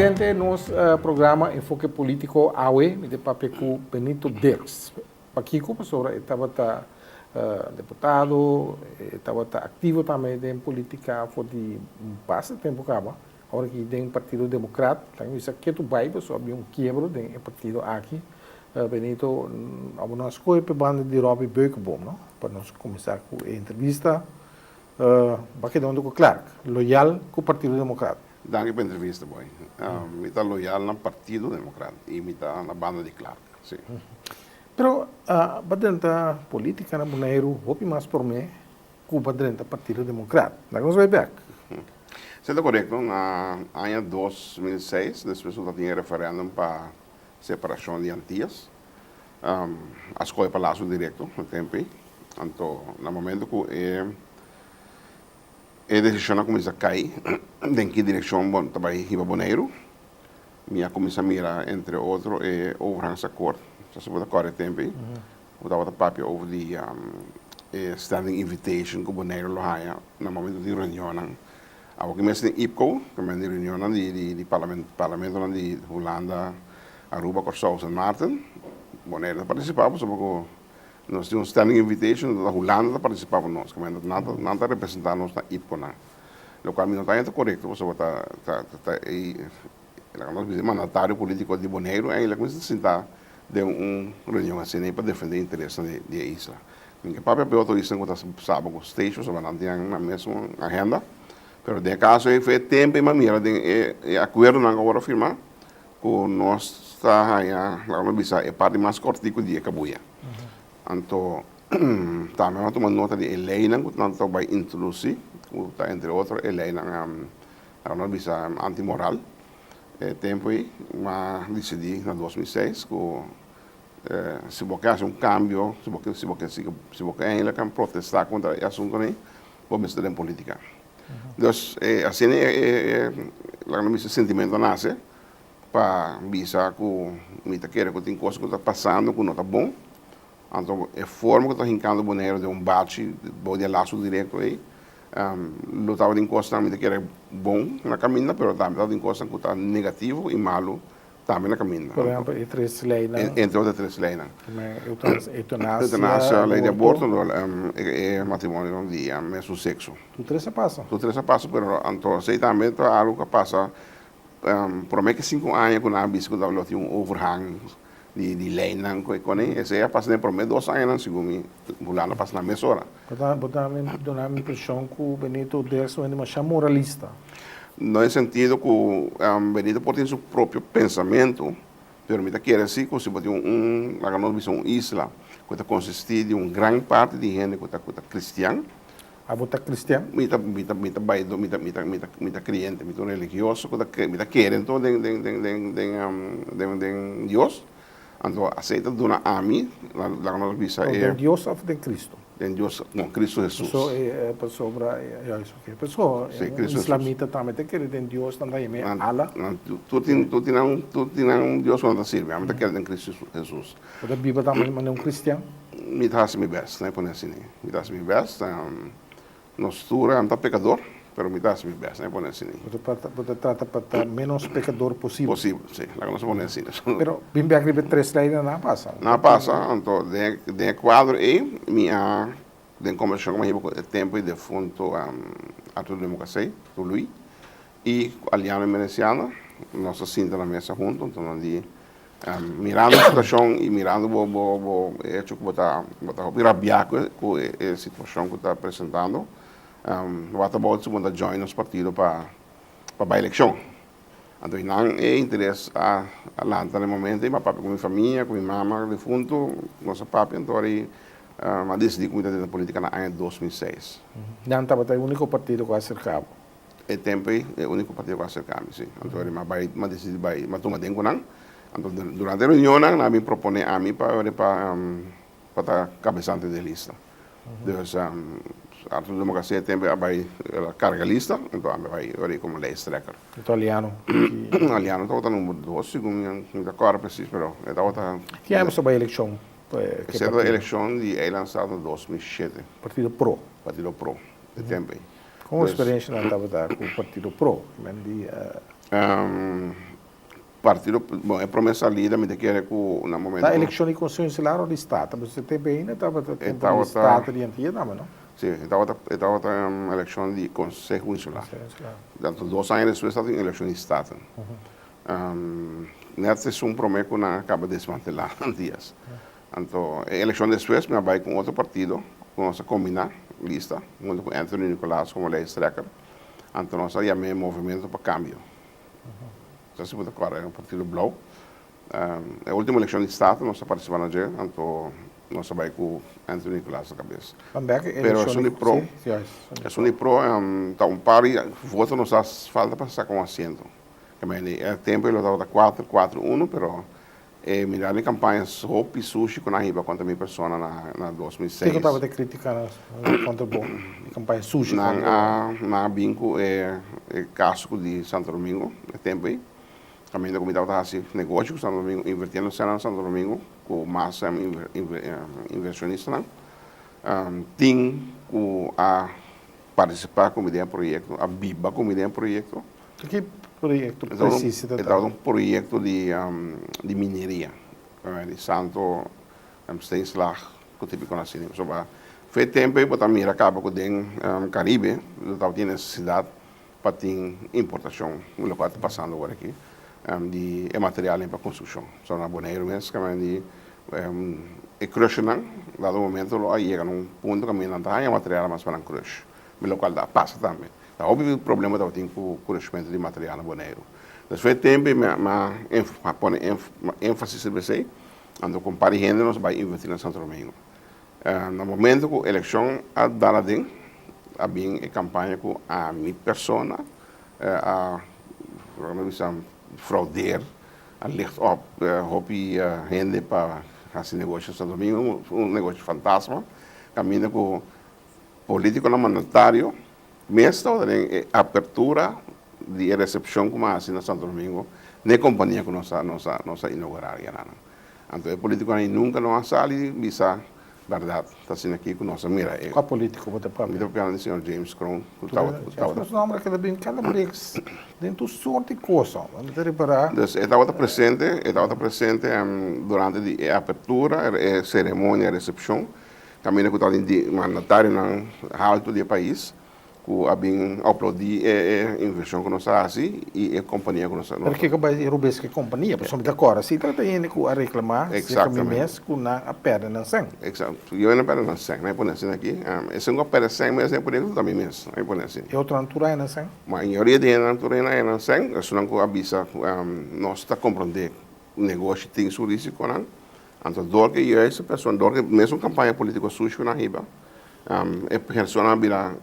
gente, nos programa Enfoque Político AUE, de papel com Benito Dirks. Aqui, como professora, estava deputado, estava ativo também em política, foi de bastante tempo, agora que tem Partido Democrata, então isso aqui é do bairro, só havia quebro do partido aqui. Benito, algumas coisas para de Robbie Beukenboom, não? Para nós começar com a entrevista. Bakit onde ko Clark, loyal com o Partido Democrata. Danke pela entrevista, boy. Me está loyal no Partido Democrata e me está na banda de Clark, sim. Pero, dentro da política na Bonaire, houve mais por mim com dentro do Partido Democrata. Nós vamos ver. Certo, correto. Na ano 2006, depois do referendo para separação de Antillas, a escolha para laço direto no tempo. Então, no momento que a decisão começa a cair, em que direção vai ir para Bonaire, minha comissão mira, entre outros, é overgangsakkoord. Se we de tempo, we dat papje over die standing invitation que Bonaire lo haya, no momento de reunião. Ook mensen in IPCO, que é de reunião de parlamento de Holanda, Aruba, Curaçao, São Martin, Bonaire participava, porque nós tínhamos standing invitation da Holanda participava nós, que nada representar nós na IPCO na. Lo qual não está correto, você nós mandatário político de Bonaire, ele começa a sentar de reunião assim para defender interesses da isla. Porque para o outro isso não sabe com os textos, mas não tem na mesma agenda. Mas de caso foi tempo e maneira de acordo não agora firmar, com nós está aí lá no bisa é parte mais cortico de Cabuia. Então também nós tomamos nota de Helena, que nós vai introduzir, entre outros Helena lá no bisa antimoral. Tempo aí, mas decidi em 2006 que se você fazer cambio, se você ainda quer protestar contra esse assunto, vamos estudar em política. Então, assim, esse sentimento nasce para avisar que tem coisas que estão passando, que não está bom. Então, a forma que está rincando o boneiro de bate, de laço direto aí, não estava de encosta que era bom na caminha, mas também estava de encosta que está negativo e malo também na caminha. Por exemplo, entre outras três leis. Eutanásia, lei de aborto, matrimônio de mesmo sexo. Tudo isso passa. Tudo isso passa, mas então, sei também algo que passa, por meio que 5 anos, quando a bispo tinha overhang de lei, esse é passando por meio 2 anos, segundo Bulana passa na mesma hora. Dá a impressão que o Benito Dirks é mais moralista. No sentido que Benito pode ter seu próprio pensamento, mas me quer dizer que se você tem uma isla que consiste de uma grande parte de gente que está cristã, a botar cristã? Mita crente, mita religioso, mita querem então de Deus. Então aceita dona a mim, lá na visa é Deus ou de Cristo? De Deus, não, Cristo Jesus. Pessoa isso que pessoa islamita também tem que de Deus também é Allah. Tu tem Deus quando serve, mas tem que Cristo Jesus. O da Bíblia também é cristão? Me dá me best, né, por assim. Me dá me best, nós tudo é pecador. Pero me dá me best, né, por assim. Você trata para menos pecador possível. Possível, sim, lá que nós vamos assim. Pero bem bem que 3 leis não passa. Não passa, então de quadro aí, minha de conversão com o tempo de fundo a tudo democracia, do Luís e aliado veneciano, nós sentamos na mesa junto, então ali mirando a situação e mirando o hecho que botar rabiar com a situação que está apresentando. Wat about se manda join nos partido para a eleição. Então não é interesse a lançar no momento, mas papai com minha família, com minha mama, de fundo, nossa papai, então aí mas decidi comitar da política na ano 2006. Não estava o único partido que acercava. É tempo é o único partido que acercava, sim. Então aí mas decidi mas toma tempo não. Então durante a reunião não me propõe a mim para estar cabeçante de lista. A democracia tem a carga lista, então vai como lijsttrekker. Italiano. Italiano, então está número 2, segundo não agora preciso, mas está. Que ano sobre a eleição? Essa é a eleição de lançada em 2007. Partido Pro. Partido Pro, de tempo. Como experiência não estava com o Partido Pro? partido, bom, é promessa lida, me quer que no momento... A eleição de constitucional do Estado, você também ainda estava no Estado de antiga, não? Sim, estava em eleição de Conselho Insular. Portanto, 2 anos depois estava em eleição de Estado. Nessa é promessa que não acaba de desmantelar dias. Então, a eleição depois, me vai com outro partido, com nossa combina lista, junto com Anthony Nicolás como lei Strecker. Então, nós chamamos Movimento para Cambio. Já se pode agora, é um partido blau. A última eleição de Estado, nós participamos de, então, nós vai com Anthony Nicolás na cabeça. Pero é de pro, é de pro, tá pari, voto nos faz falta para sacar um assento. É tempo ele estava 4-4-1, pero mirar em campanhas roupa e sushi com a riba contra minha pessoa na 2006. O que estava de crítica contra a campanha sushi? Na bingo é caso de Santo Domingo, é tempo aí. Também da comunidade estava assim, negócio com Santo Domingo, invertindo cena em Santo Domingo, com massa inversionista, tem a participar com ideia projeto, a BIBA com ideia projeto. Que projeto precisa? É um projeto de mineria, de Santo Stanislav, que eu tive conhecido. Foi tempo para também acaba com o Caribe, eu tinha necessidade para ter importação, o que está passando agora aqui. De material para construção. Só na Bonaire mesmo, que é crush não, dado o momento, aí chega num ponto que não tem material mais para crush. Mas o qual passa também. Tá óbvio o problema que tem com o crescimento de material na Bonaire. Depois de tempo, mas põe ênfase sobre isso, ando com gente nós vai investir em Santo Domingo. No momento que a eleição a dar a bem a campanha com a minha persona, a fraudear, a licht op, hopi gente para fazer negócio em Santo Domingo, negócio fantasma, caminha com político não mandatário, mesmo em abertura de recepção como assim na Santo Domingo, nem companhia com nossa inaugurária. Então, o político nunca não sai, visa verdade, está sendo aqui com nossa mira. Qual político você pode falar? O senhor James Crown. Mas não, mas cada vez dentro do sorte de coisa. Estava presente durante a abertura, a cerimônia, a recepção, também que estava de mandatário no alto do país, que havia aplaudido a inversão que nós fazemos e a companhia que nós fazemos. Porque eu não vejo que a companhia, por exemplo, agora, se trata de a reclamar, se a mês com a perda na sangue. Exato. Eu não perdo na sangue, não é por assim aqui. Se não perder sangue, mas é por isso também mesmo, é por assim. E outra natureza é na sangue? A maioria de natureza é na sangue, é só que avisa, nós está compreendendo o negócio tem seu risco, não? Então, dor que eu essa pessoa, dor que mesmo campanha política sujo na riba, a pessoa vira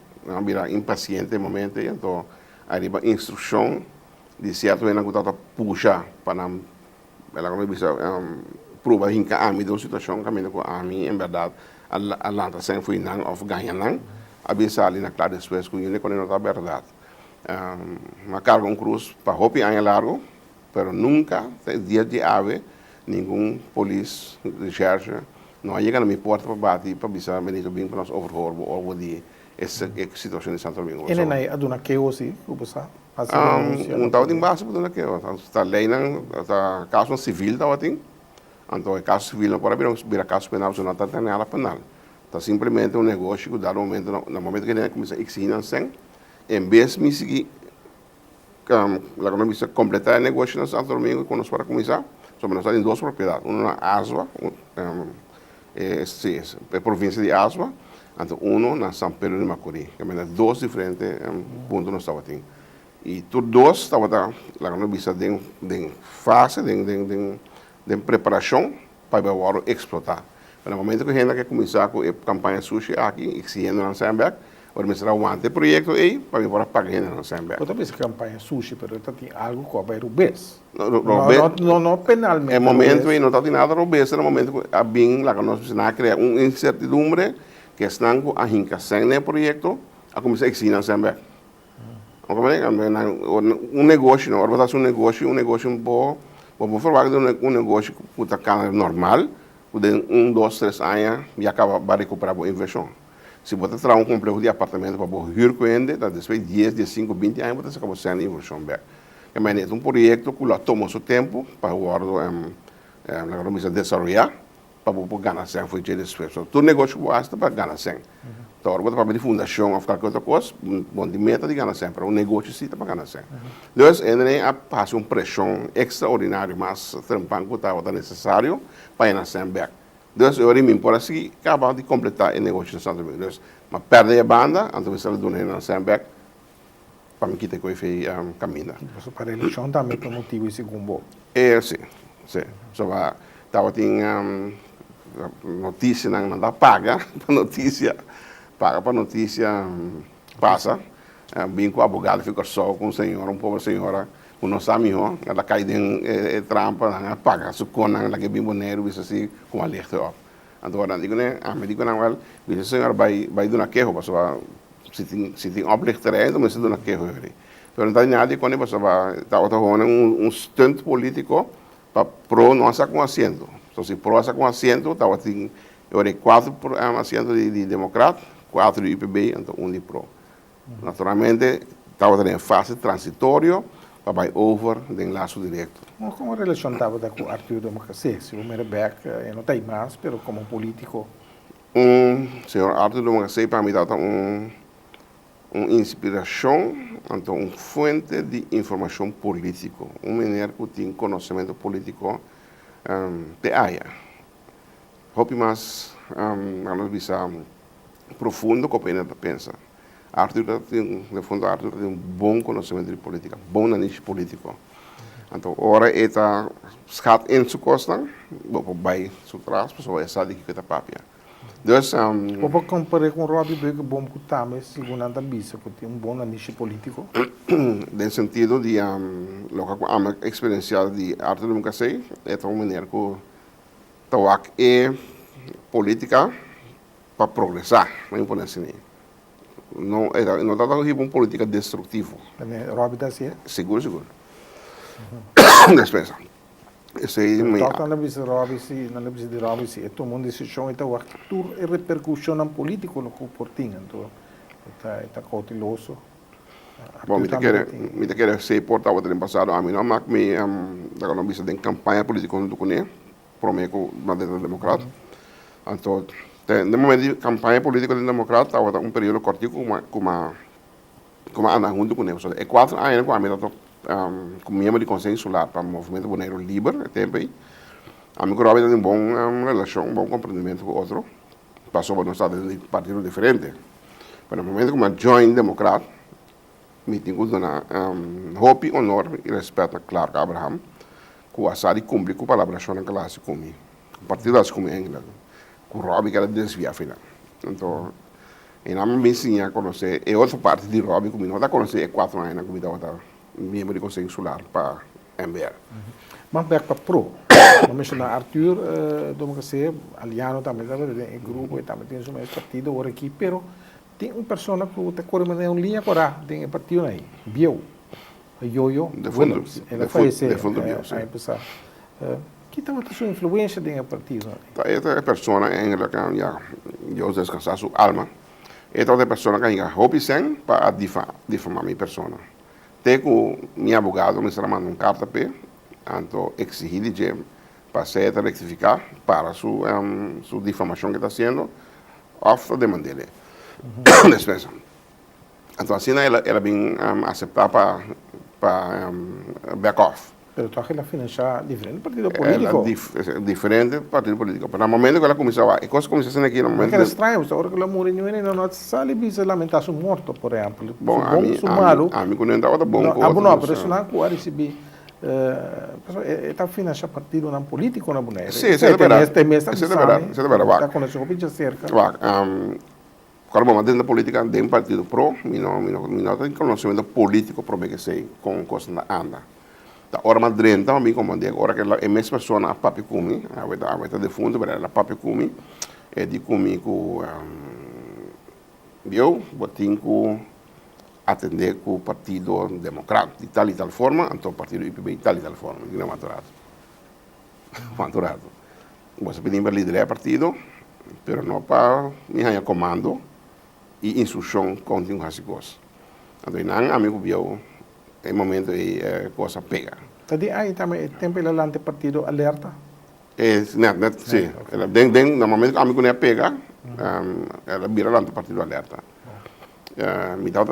impaciente no momento, então arriba instrução de certo que está puxa para ela como diz prova hinca a mim da situação que a mim em verdade a lanta sem foi não of ganha não avisa ali na clara depois que ele quando não está verdade uma carga cruz para hopi ano largo pero nunca dia de ave nenhum polícia de charge não chega na minha porta para bater para avisar Benito bem para nós overhoor ou de essa situação de Santo Domingo. Ele não é a dona que você usa? Estava em base para dona que está lei está caso civil estava tem, então é caso civil não pode virar caso penal, não está tendo nada penal. Está simplesmente um negócio que dado no momento que ele começa a exigir sem, em vez de me seguir, lá quando me completar o negócio em Santo Domingo quando nós para começar, só nós temos 2 propriedades, uma na Asua, é província de Asua. Então, na São Pedro de Macorís, que é 2 diferentes pontos no estado. E todos 2 estavam lá na vista de fase, de preparação para agora explotar. No momento que a gente quer começar com a campanha sushi aqui, exigindo na Sandberg, vamos será um anteprojeto aí para vir pagar a gente na Sandberg. Outra vez campanha sushi, mas tem algo que vai rubês. Não penalmente. É momento aí não está nada rubês, no momento que a bem lá que nós precisamos criar uma incertidumbre que estão a hinca sem o projeto a começar a exigir na Sandberg. Um negócio, não, agora um negócio um pouco, vamos falar de um negócio que está normal, de 1, 2, 3 anos e acaba de recuperar a inversão. Se você traz complexo de apartamento para o rir com ele, depois de 10, 15, 20 anos, você acaba sendo inversão back. é um projeto que lá tomou seu tempo para o la economia desarrollar para poder ganhar sem foi de desfecho. Todo negócio que basta para ganhar sem. Então, agora para a fundação ou qualquer outra coisa, bom de meta de ganhar sem para um negócio sim para ganhar sem. Então, ainda passa uma pressão extraordinária, mas trampando que estava necessário para ganhar sem back. Então, eu me por assim acabar de completar o negócio de Santo Domingo. Mas perde a banda, então você vai doar sem back para me quitar que eu fiz caminho. Para a eleição também tem motivo esse gumbo. Sim. Só vai estava tem notícia não dá paga para notícia passa bem com o advogado fica só com o senhor um pouco senhora o nosso amigo ela cai em trampa na paga su cona la que bem bonito isso assim com alerta ó agora digo né a me digo não ela o senhor vai do na queijo para se tem obrigatoriedade mas do na queijo pero não tem nada quando você vai tá um stunt político para pro não com assento. Então, se pro com assento, estava tem eu 4 assentos de democrata, 4 de IPB, então 1 de pro. Naturalmente, estava em fase transitória para over do laço direto. Como a relação estava com Arthur Democracia? Se o Merbeck não tem mais, mas como político? Senhor Arthur Democracia para mim estava uma inspiração, então uma fonte de informação política, menino que tem conhecimento político de área. Hope mais uma visão profundo que a pensa. Arthur tem um bom conhecimento de política, bom análise político. Então, ora está schat em sua costa, vai seu trás, pessoa é sabe que está papia. Então, Como comparar com o Robbie Beg, bom que está, mas segundo a vista, que tem bom análise político. No sentido de a experiência de Arthur Democracia, é uma maneira que é política para progressar, não é assim. Não está uma política destrutiva. Robbie está assim? Seguro. Despesa. Toca na vista de Robbie, se tomou uma decisão, então a repercussão na política no comportamento, então está cauteloso. Bom, me quer ser portavoz do ano passado, a mim não me da não vista de campanha política no Tucuné, prometo na dentro do democrata. Então, no momento de campanha política do democrata, estava um período curtinho como anda junto com ele. É 4 anos com a minha como membro de Conselho Insular para o Movimento Boneiro Livre, tempo aí. A minha tem uma boa relação, um bom compreendimento com o outro. Passou por nós de partidos diferentes. Mas no momento como a Joint Democrat, me tenho que dar hope, honor e respeito a Clark Abraham, que o assado cumpre com a palavra na classe comigo. O partido das comigo, com o Robbie que era desviar final. Então, e não me ensina a conhecer, é outra parte de Robbie comigo, não está conhecendo 4 anos comigo, membro de Conselho Insular para MBR. Mas back para pro, vamos mencionar Arthur Democracia, aliado também, em grupo, e também tem um partido agora aqui, pero tem uma pessoa que está correndo uma linha agora, tem um partido aí, Biel, Yoyo, ela faz esse, aí pensar, que está a sua influência dentro do partido? Esta pessoa, em que eu descansar sua alma, esta outra pessoa que ainda hobby sem para difamar minha pessoa. Tenho meu advogado me está mandando carta então exigir de para ser rectificar para sua difamação que está sendo, off demanda dele. Despensa. Então assim ela vem aceitar para back off. Pero tu ela financia diferente partido político. Diferente partido político. Pero no momento que ela começou a coisa começou aqui no momento. É estranho, agora que ela morreu não sale bisa lamentar seu morto, por exemplo. Bom, a mim quando eu estava bom. Não, pero isso não pode receber. Está financiando partido não político na boneca. Sim, isso é verdade. Isso é verdade. Está com essa opinião cerca. Quando vamos dentro da política, dentro do partido pro, não tem conhecimento político para que sei com coisa anda. Ora madrenta, também como digo, ora que a mesma pessoa a papi comi, a veta de fundo, mas ela papi comi, é de comi com eu, botinho com atender com o Partido Democrata de tal e tal forma, então o Partido IPB de tal e tal forma, não é maturado. Você pediu para liderar o partido, mas não para minha comando e instrução continua as coisas. Então, não, amigo meu, momento aí coisa pega. Tadi aí também tempo ele lá partido alerta. Sim. No momento que a minha pega, ela vira lá no partido alerta.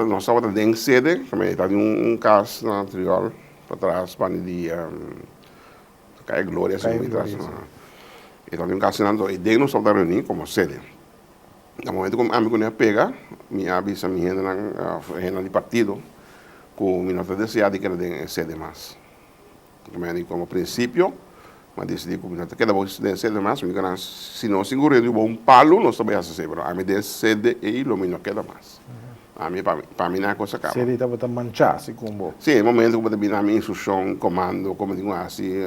Nós estávamos em sede, também estava caso na anterior, para trás, para de Caia Glória, assim, então um caso não, e daí nós estávamos reunidos como sede. No momento que a minha pega, me avisa minha gente de partido, com o minuto deseado que era sede mais. Como princípio, mas decidi que não queda bom sede mais, se não seguro eu um palo, nós também fazemos, a minha sede e o não queda mais. Para mim não é coisa calma. Seria estava manchar, se como. Sim, no momento que eu tenho a minha instrução, comando, como digo assim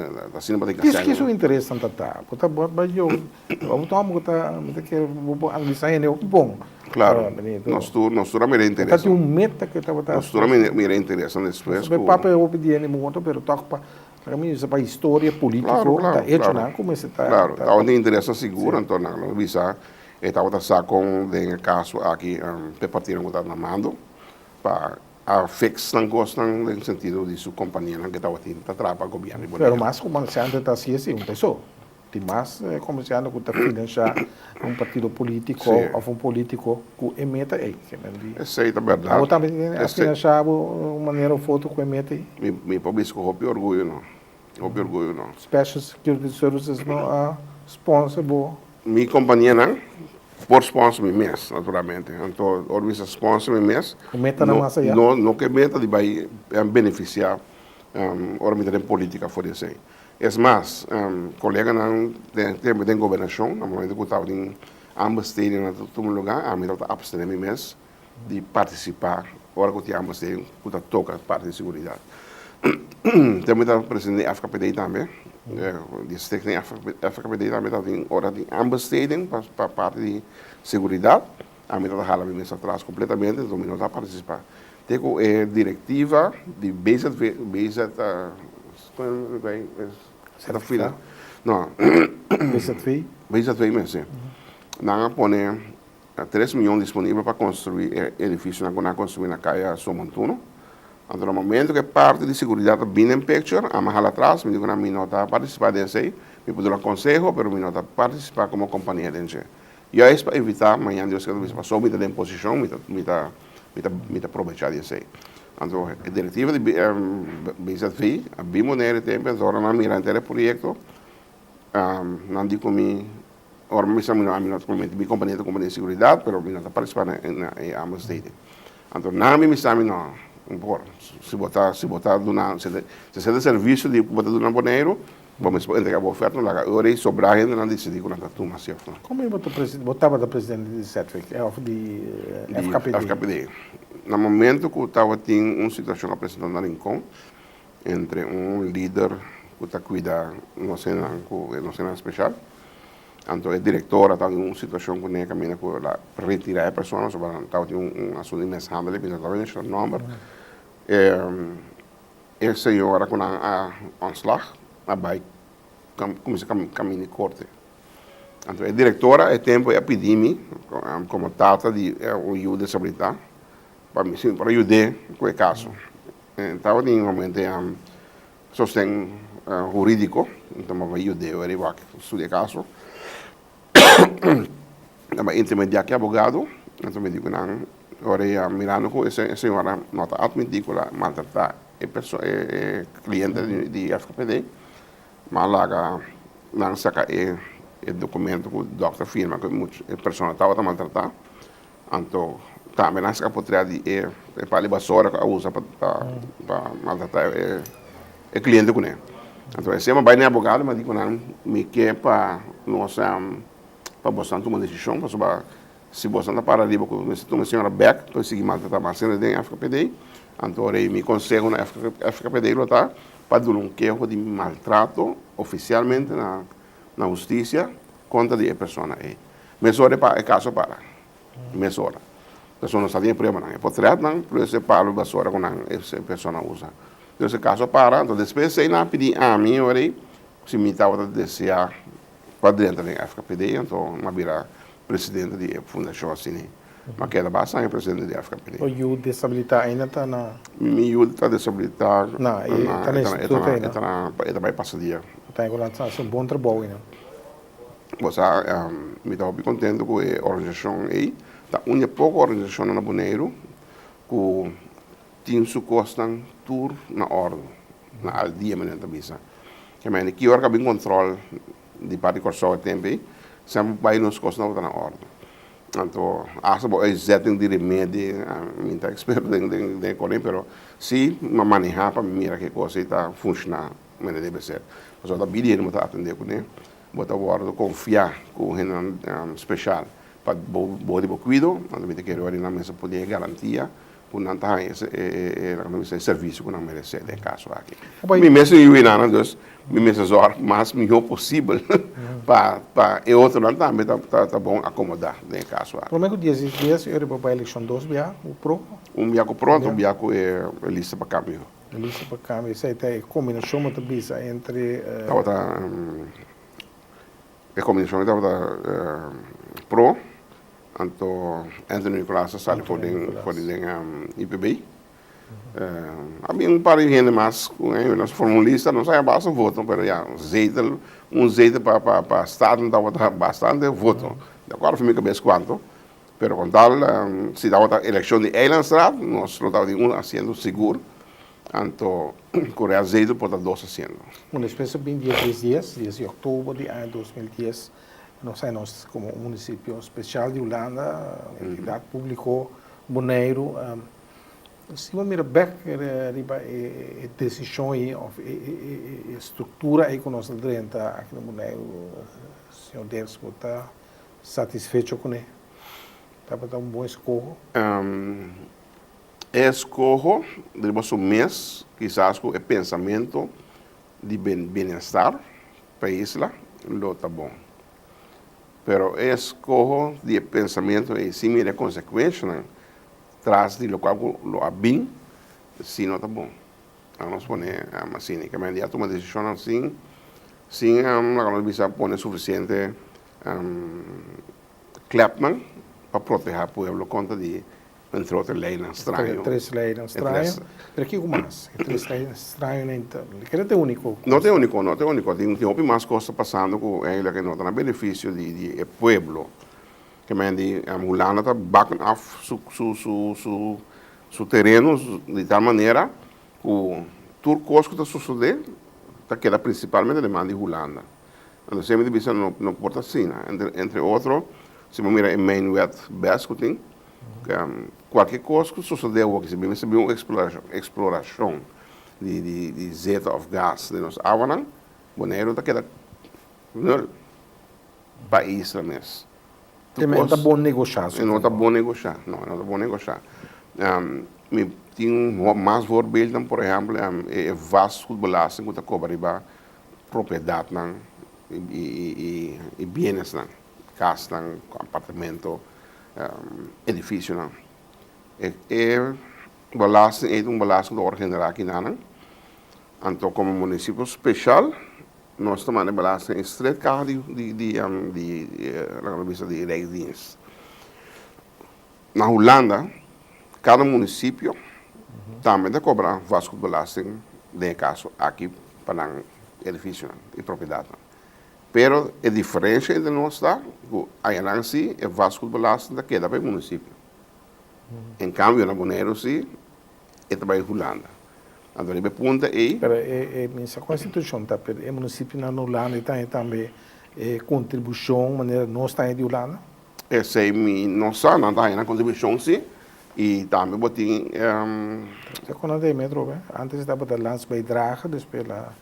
não pode Isso que isso interessante tá. Porque eu vou tomar muito que vou analisar ele bom. Claro. Nós turma me interessa. Tá um meta que estava nós turma me interessa depois. Sobre papo eu pedi ele muito, pero toca para mim isso para história política, tá hecho não como esse tá. Claro, onde interessa seguro, então não visa estava com o caso aqui para partir com o mando para a fix não gostam no sentido de sua companhia que estava tendo atrapalhar o governo. Pero mais comerciante está assim pessoa. Tem mais comerciante que está financiar partido político ou político que emeta aí. Essa é a verdade. Agora também financiar uma maneira foto que emeta. Me publico com orgulho não. Orgulho não. Special Security Services não sponsor bo. Minha companhia não. Por sponsor me mês, naturalmente. Então, organiza sponsor me mês. Meta na massa já. Não que meta de vai beneficiar organização política for isso aí. É mais, colega não tem governação, no momento que eu estava em ambas terem em todo lugar, a mim estava abstendo me mês de participar. Agora que eu tinha ambas terem, eu toca parte de segurança. Temos o presidente da FKPD também. Distrito da FKPD também está em hora de ambas terem para parte de segurança. A mim está me mês atrás completamente, então não está participar. Tem diretiva de base não. Base sim. Não põe 3 milhões disponíveis para construir edifício na construir na caia Somontuno. No momento que parte de segurança vem em picture, a mais atrás, me digo que não está participar desse aí, me pediu um conselho, mas não está participar como companhia de gente. E é para evitar, amanhã Deus quer que passou, me em posição, me aproveitar desse aí. Então, a diretiva de BZV, a Bimonere tempo, agora não mira inteiro projeto, não digo que agora me chamo minha companhia de segurança, mas não está participando em ambos states. Então, não me chamo não. Se botar se é serviço de botar do naboneiro, vamos entregar a oferta, agora é sobrar ainda não decidir com a turma se como é que botava da presidente de CETRIC, de FKPD? No momento que eu estava tendo uma situação apresentada na Rincón, entre líder que está cuidando no cena especial, então a diretora estava em uma situação que nem caminha para retirar a pessoa, estava tendo um assunto de mishandling, mas estava deixando o nome. A senhora com a anslag, vai começar a caminhar corte. Então a diretora, é tempo a pedir-me, como tata de ajuda sobre isso, para ajudar com o caso. Estava em um momento sostém jurídico, então eu ajudei a averiguar o caso. Intermediar que advogado, então me digo não, agora mirando com essa senhora não está admitindo que maltratar cliente de FKPD, mas lá não saca o documento que o doutor firma que a pessoa estava maltratar, então também não saca por trás de para a vassoura que usa para maltratar o cliente com ele. Então se é uma bem advogado, mas digo não, me quer para nós para você tomar decisão, se você não para ali, se uma senhora Beck, para seguir maltratar mais cena de FKPD, então eu me conselho na FKPD para dar um queijo de maltrato oficialmente na justiça contra a pessoa aí. Mesora é caso para. Mesora. A pessoa não sabe problema não. É por trás não, por isso para a vassoura com essa pessoa usa. Então esse caso para, então depois você não pedir a mim, se me estava a desejar para dentro da FKPD, então uma vira presidente da fundação assim. mas que era bastante presidente da África. O you desabilitar ainda está na... Me ajuda está desabilitado. Não, está na instituto ainda. Está vai passar dia. Está em relação a um bom trabalho ainda. Você me está bem contente com a organização aí. Tá uma pouca organização na Boneiro que tem sua costa tour na ordem, na aldia mesmo também. Que mas que hora que bem controle de parte de o tempo aí, sempre vai nos costas na ordem. Então, acho que é de remédio, não está experto em correr, mas se manejar para mirar que coisa está funcionando, mas deve ser. Mas está bem, não está atender com ele. Bota o ordem confiar com o especial para bode cuido, então tem que ir na mesa poder garantia por não estar esse serviço que não merece de caso aqui. Me mesmo eu não, então me mesmo zor mais melhor possível para e outro não também tá bom acomodar de caso aqui. Pelo menos dias eu vou para a eleição 2 via o pro. Biaco pronto, biaco é lista para câmbio. Lista para câmbio, isso aí é combinação muito bisa entre é combinação da pro. Então, Anthony Nicolás sai for den IPB. Havia par de gente mais, nós formulista, não sai bastante voto, mas já zeite para Estado não estava bastante voto. De acordo com a minha cabeça quanto, mas com tal, se dava a eleição de Eilandstraat, nós não estávamos um assento seguro, então, Coreia zeite por dar 2 assentos. Uma espécie de 10 dias, 10 de outubro de 2010, nós como município especial de Holanda, entidade pública, Boneiro, se você mira bem a decisão e a estrutura que nós temos aqui no Boneiro, o senhor Deus está satisfeito com ele? Está para dar bom escorro? Escorro, depois um mês, quizás com o pensamento de bem-estar para a isla, não está bom. Pero escorro de pensamento e sim mira consequência, né? Traz de local lo abin, se não está bom. Nós poner assim, que a gente toma decisão assim, sem não bisa poner suficiente clapman para proteger o povo contra de entre outras leis estranhas. 3 leis estranhas. Mas que mais? 3 leis estranhas, não é único. Não é único. Tem mais coisas passando com ele que não está no benefício do povo. Que a Holanda está backing off seu terreno de tal maneira que o turcos que está sucedendo está queda principalmente de mão de Holanda. Então, sempre divisão não pode assim, entre outros, se você mira em main wet best que tem, qualquer coisa que sucedeu aqui, se você viu uma exploração de zeta of gas de nos águas, Boneiro está queda no país mesmo. Não está bom negociar. Não está bom negociar. Não está bom negociar. Tem mais voorbeelden, por exemplo, é vasto belasting que está cobrando propriedade e bienes, casa, apartamento, edifício. É belasting do ordenar aqui, então como município especial, nós tomamos belasting estreito carro de Rijksdienst. Na Holanda, cada município também tem que cobrar vasco de belasting, de caso aqui para o edifício e propriedade. Pero a diferença entre nós está, aí não se é vasco de belasting da queda para o município. Em cambio, na Boneiro, sim, é também Holanda. Então, ele pergunta aí... Pero a Constituição está o município na Holanda tem também contribuição, maneira nós está de Holanda? Essa é nossa, não está na contribuição, sim. E também botei... Quando tem metro, antes estava da landsbijdrage, depois lá...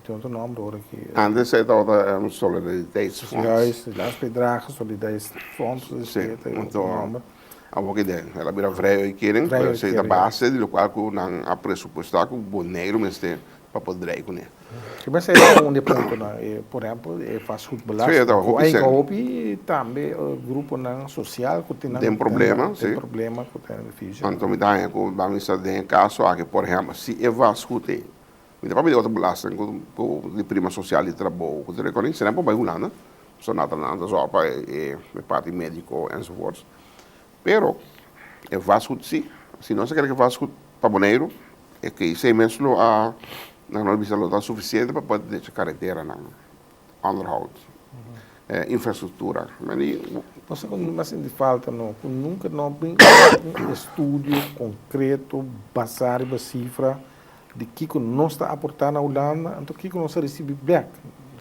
Tem outro nome agora aqui. Antes estava Solidariteitsfonds. Landsbijdrage, Solidariteitsfonds, então... A boca dele, ela vira vreio e querem, ser da base do qual não há pressupostar que o Boneiro mas tem para poder com ele. Que vai ser um ponto, por exemplo, faz futebol. Aí que também o grupo social que tem problema, sim. Tem problema com o benefício. Então me dá vamos fazer caso aqui, por exemplo, se é vasco tem, me dá para ver outra belasting de prima social de trabalho, que reconhece, não é para Holanda, só nada só para parte médico e so forth. Pero, é Vasco sim. Se não se quer que Vasco para Bonaire, é que isso é mesmo a não bisa lotar suficiente para poder deixar carretera na onderhoud, infraestrutura. Você mas de falta não, nunca não tem um estudo concreto, baseado em cifra de que não está aportando na Holanda, então que não se recebe back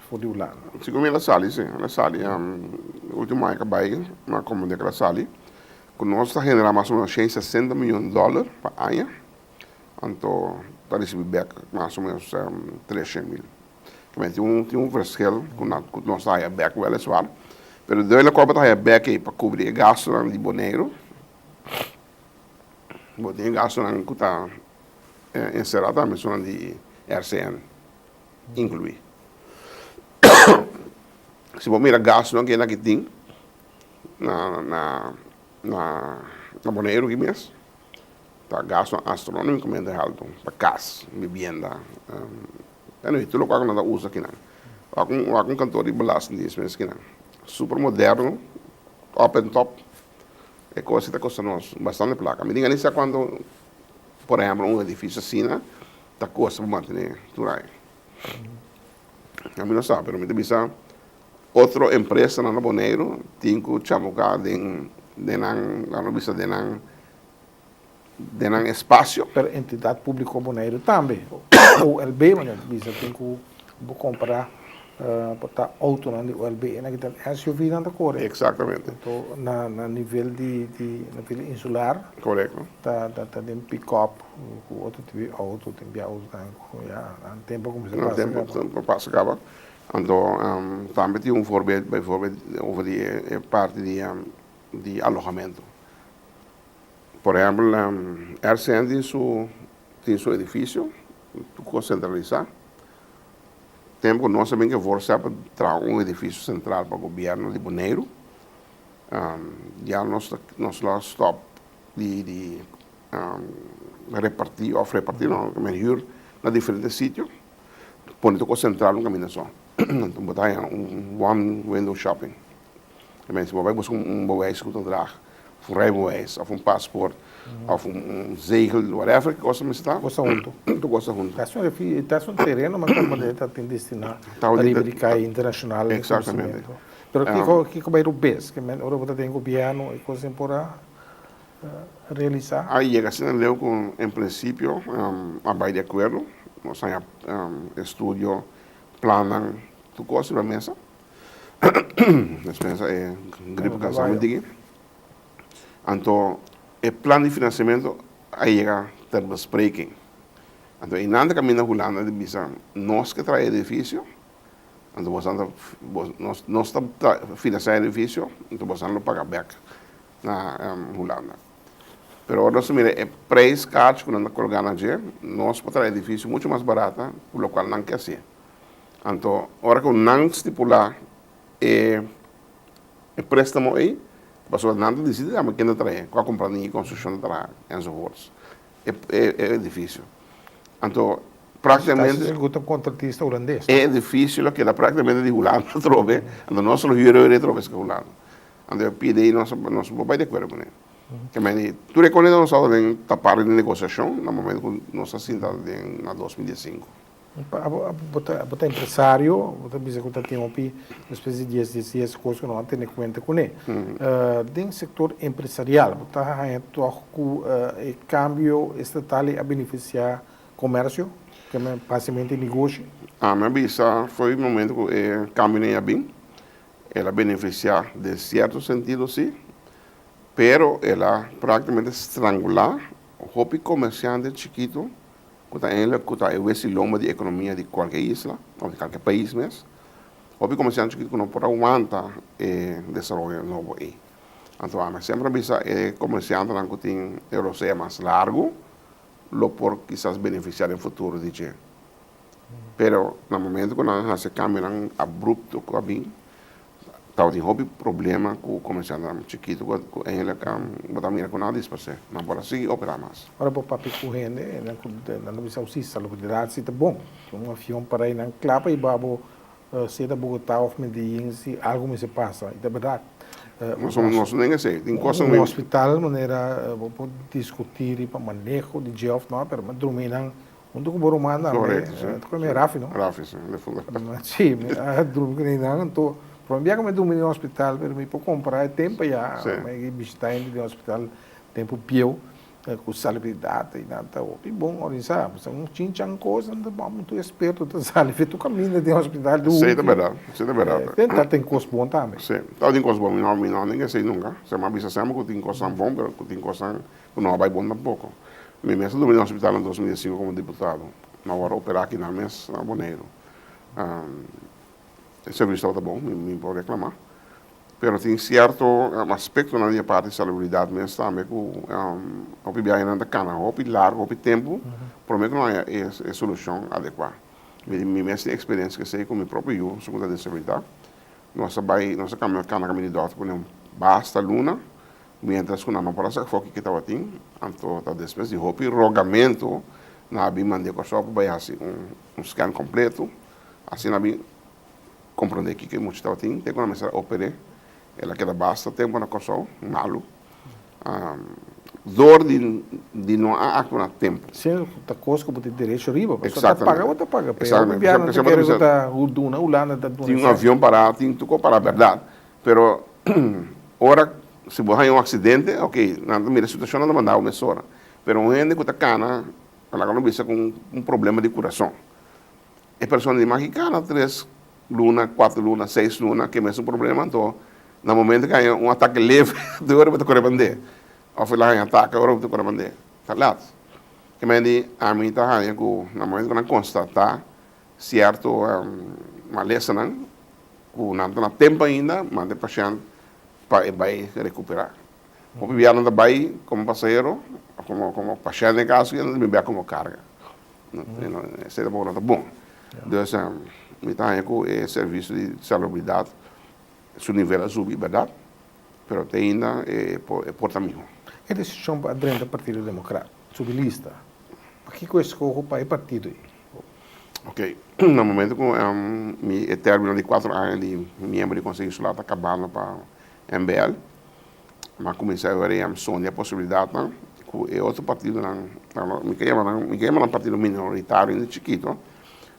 for de Holanda. Segundo ela sali, sim, ela sali, último ano que vai, na comunidade que ela sali, que nós está generando mais ou menos $60 milhões para ano, então está recebendo back mais ou menos 300 mil. Tem um verschil que nós está back weliswaar, pero de hele copa está back para cobrir gasto de Bonaire, tem gasto que está encerrado, mas são de RCN, incluir. Se você mira gasto que é que tem na Bonaire que mesmo, tá gasto astronomicamente alto para casa, vivienda. Tudo o que nós usa aqui não. Algum cantor de belasting disso mesmo aqui não. Super moderno, open top, é coisa que custa nós bastante placa. Me diga nisso quando, por exemplo, um edifício assim, tá custa para manter tudo aí. A mim não sabe, mas me diz outra empresa na Bonaire tem que chamar de espaço. Para entidade pública Bonaire também. O LB, mas bisa tem que comprar para auto na LB, na que tem SUV na cor. Exatamente. Então na nível de nível insular. Correto. Tá tem pick-up, o outro tem auto, tem auto, já há tempo como se passa acaba. Então também tem voorbeeld bijvoorbeeld over die parte de alojamento. Por exemplo, RCN tem seu edifício, tu centralizar. Temos que nós também que forçar para trazer um edifício central para o governo de Bonaire. Já nós lá stop de repartir, não, melhor, na diferentes sítios. Põe tudo central no caminho só. Então, botar one window shopping. Se você vai buscar bewijs que tu draagt, of een rijbewijs, of een paspoort, of een zegel, whatever, que custa mais está? Custa junto. Tu custa junto. Está um terreno, mas como está tem destinado a rubrica internacional. Exatamente. Mas que vai o BES, que agora tem governo e coisa para realizar? Aí chega assim, eu com, em princípio, a vai de acordo, nós temos estudo, planam, tu costa na mesa. Nós pensa é gripe casamento aqui. Então, o plano de financiamento aí chega ter bespreking. Então, em nada caminho na Holanda de bisa, nós que traz edifício, então nós estamos financiando edifício, então nós não paga back na Holanda. Pero agora nós mira, é preço caro que nós colocamos na nós podemos trazer edifício muito mais barato, por lo qual não quer ser. Então, agora que não estipular préstamo aí, a pessoa não decide quem não traz, qual a companhia de construção traz, enzovoorts. É difícil. Então, praticamente... Está um contratista holandês. É difícil que ela praticamente de Holanda trove, então nós não vamos trovar esse Holanda. Então, eu pedi aí, nós vamos de acordo com ele. Tu reconhece nós em tapar de negociação, no momento que nós assintamos em 2015. Bota empresário, bota bisa que tem uma espécie de dias coisas que não tem em conta com ele. Dentro do setor empresarial, bota aí o câmbio estatal a beneficiar comércio, que é basicamente negócio. A minha vista foi o momento que o câmbio nem é bem, ela beneficia de certo sentido sim, pero ela praticamente estrangular o hobby comerciante chiquito que está esse lombo de economia de qualquer isla, ou de qualquer país mesmo. O hobby comerciante que não pode aguentar desenvolver novo aí. Então, mas sempre visa comerciante que tem europeia mais largo, lo por quizás beneficiar no futuro de gente. Pero no momento que nós se cambia abrupto com a bem, tá tem hobby problema com o comerciante chiquito, com ele botar mira com nada para ser, não pode seguir operar mais. Agora para papel correndo, na visão sim, salubridade se tá bom, um avião para ir na clapa e babo se da Bogotá ou Medellín se algo me se passa, é verdade. Nós nem sei, tem coisa no mesmo. hospital, maneira, pode discutir para manejo de jeff, não, mas dormir não, onde que boro manda, Correto, sim. tu me rafi, não? Rafi, sim, de fundo. Sim, dormir não, então, para mim, como dormir no hospital, mas me para comprar tempo já, Sim. mas visitar no hospital, tempo pior, com salubridade e nada, e bom, olha, sabe, um tinha coisa, não bom, muito esperto, tu sabe, tu caminha de hospital do Sei da verdade, sei da verdade. tentar tem coisa bom também. Sim, tá tem coisa boa, não, ninguém sei nunca. Se me avisa sempre que tem coisa bom, mas que tem coisa que não vai bom tampouco. Me mesmo dormi no hospital em 2005 como deputado, na hora operar aqui na mesa, na Boneiro. O serviço estava bom, me pode reclamar. Pero tem certo aspecto na minha parte de salubridade mesmo também que o PBI não cana, o largo, o tempo, para mim não é solução adequada. Me mesmo experiência que sei com meu próprio eu, segunda de seguridade, nossa cana de dota com basta luna, mientras que não para saber que estava tem, então tá depois de roupa rogamento, na bem mandei com a sopa vai assim scan completo, assim na bem compreender que muito estava tem uma mensagem operei ela queda basta tempo na coisa malo dor de não atuar tempo sim tá coisa que você direito riba mas você exatamente paga exatamente você quer que tá uduna ulana da tinha avião parado tinha tudo para verdade pero ora se você um acidente ok na minha situação não mandava uma hora pero um gente que tá cana ela não bisa com problema de coração é pessoa de mexicana 3 luna 4 luna 6 luna que é mesmo problema então no momento que há ataque leve, de hora para correr bandeira. Ou foi lá em ataque, agora para correr bandeira. Tá ligado? Que me diz, a mim tá aí que no momento que não constatar certo uma lesson não, não tem tempo ainda, mas depois vai recuperar. Como viajar não vai como passageiro, como paciente em caso, não me vê como carga. Esse é bom. Então, me tá aí que é serviço de salubridade. Su nível é subir, verdade? Mas ainda é por caminho. É decisão dentro do Partido Democrata, subir lista. Por que eu escolho para o partido? Ok. No momento que meu término de 4 anos de membro de Conselho Insular está acabando para MBL, mas comecei a ver a sonha a possibilidade que outro partido, me queima um partido minoritário ainda chiquito,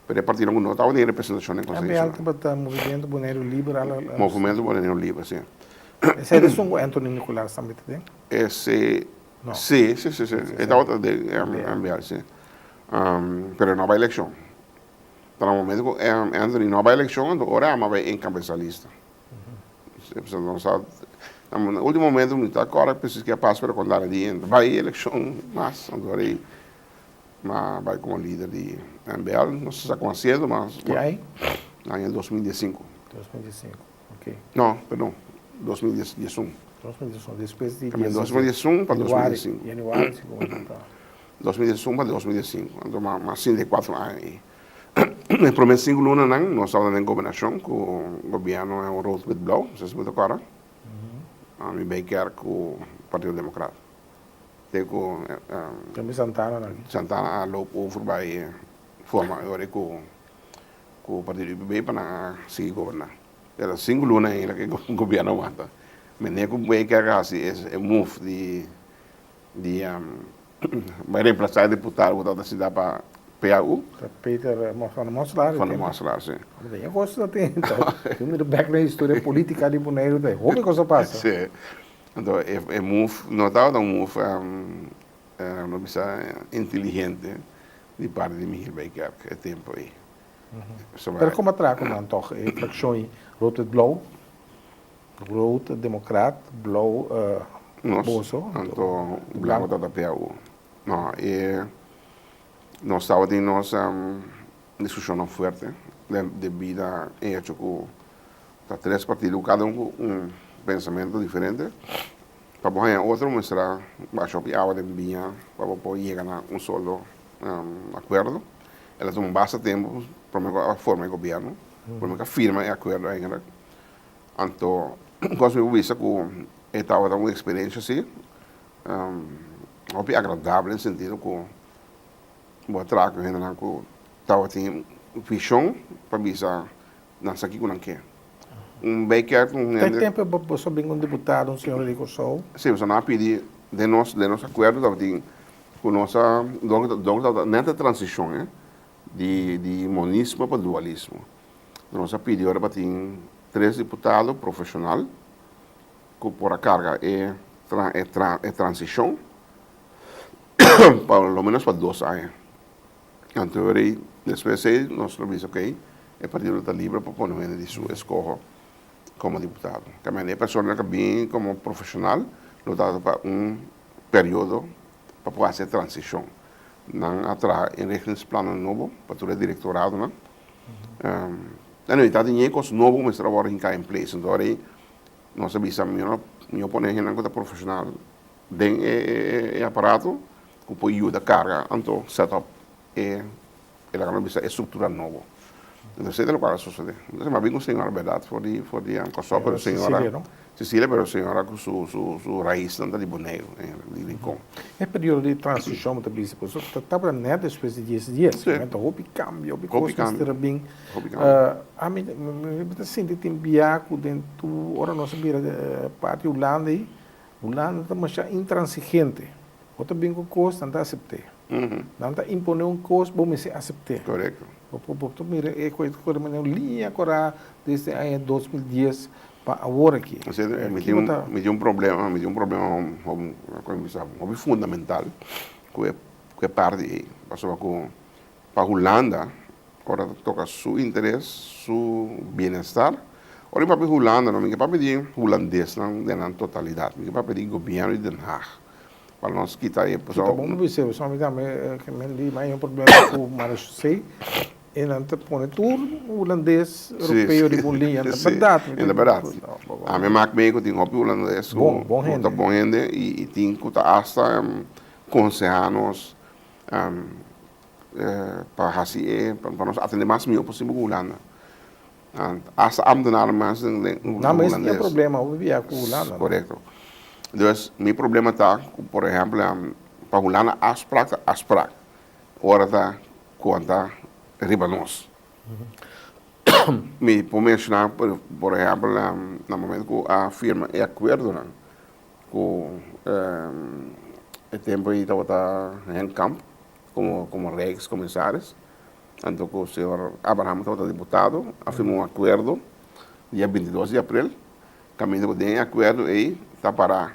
pero el partido no estaba en representación en el Consejo. É o Movimento Boneiro Liberal. Movimento Boneiro Libre, sim. Esse é de Antônio Nicolás também tem? Esse, sim. É outra de MBL, sim. Pero não vai eleição. Então, no momento que Anthony não vai eleição, agora vai encabezar a lista. No último momento, agora preciso que passe para quando vai eleição, mas agora vai como líder de MBL, não sei se está conhecendo, mas... E aí? Em 2015. 2005, ok. Não, perdão, 2011. 2011, depois de... Também 2011 para 2005. Januário, segundo, tá. 2011 para 2005, então mais de 4 anos. Em primeiro 5 lunas, nós estávamos em governação, com o governo é um road with blow, vocês me tocaram. A mim bem quer com o Partido Democrata. Também Santana, não? Santana, logo, vai formar agora com o Partido IPB para seguir governar. Era 5 lunas ainda que o governo aguenta. Mas nem como bem quer é move vai reemplaçar o deputado da cidade para PAU. Peter Van Moslar. Van Moslar, sim. Eu gosto de ter, então. Eu me back na história política de Boneiro, daí. Como que isso passa? Sim. Então, é move, não estava um move, não precisa inteligente de parte de Michel Becker, que é tempo aí. Pero como atraco, não, toch? Fracção Rood Blauw, Rood Democrat, Blauw, Bozo. Então, Blanco da PAU. Não, nós estávamos em nossa discussão forte, devido a hecho que 3 partidos, cada um pensamento diferente, para poder outro mostrar baixo a água de vinha, para poder chegar a solo acordo. Elas tomam bastante tempo para a forma de governo, para a firma de acordo ainda. Então, gosto de ver que estava uma experiência assim, agradável no sentido que o atraco ainda que estava tendo visão para ver se não aqui que não quer. backyard, Tem tempo para você vir um deputado, um senhor Rico Sou? sim, você não pedir de nosso acordo, com nossa, nessa transição, de monismo para dualismo. Nós pedimos para ter 3 deputados profissionais, que por a carga é transição, pelo menos para 2 anos. Então, depois nós vimos, ok, o partido está livre para pôr de sua escolha como deputado. Também a pessoa que vem como profissional, não dá para período para fazer transição. Não atrás em plano novo, para todo o directorado, né? Na verdade, tem coisas novas, mas agora em place. Então, aí, nós sabemos, eu ponho em coisa profissional, tem aparato, que pode ajudar a carga, então, setup, a estrutura nova. Então, sei o que vai suceder. Então, mas bem com a senhora, verdade, foi a senhora Cecília, mas a senhora com sua raiz de Boneiro, de Rincón. É período de transição, também, se você está para nada depois de 10 dias, então, houve cambio, houve coisas que bem. A mim, eu sinto que tem biaco dentro, ora nós vira parte Holanda está mais intransigente. Outra bem com coisa, não está aceitando. Não está impondo um coisa, bom, mas aceitando. Correto. Porque mira, é coisa que eu linha agora desde ano 2010 para agora aqui. Me tem um problema fundamental que é parte passou para a Holanda, agora toca seu interesse, seu bem-estar. Olha para a Holanda, não me para pedir holandês na totalidade, me para pedir governo de Den Haag. Para nós quitar aí, pessoal. Tá bom, não sei, só me dá que me li mais um problema com o Marechal. E não te põe tudo holandês, europeu de bolinha, é verdade. É verdade. A minha marca meio que tem hobby holandês, bom gente, e tem que hasta aconselhar-nos para nós atender mais mil possível com a Holanda. Hasta abandonar mais não, mas não é problema, eu vivia com a Holanda. Correto. Então, meu problema está, por exemplo, para a Holanda, afspraak. Ora está, conta ribanos. Me pode mencionar, por exemplo, no momento que a firma é acordo com o tempo aí estava em campo como reis comissários. Então, o senhor Abraham estava deputado, afirmou um acordo dia 22 de abril. Caminho de acordo aí está para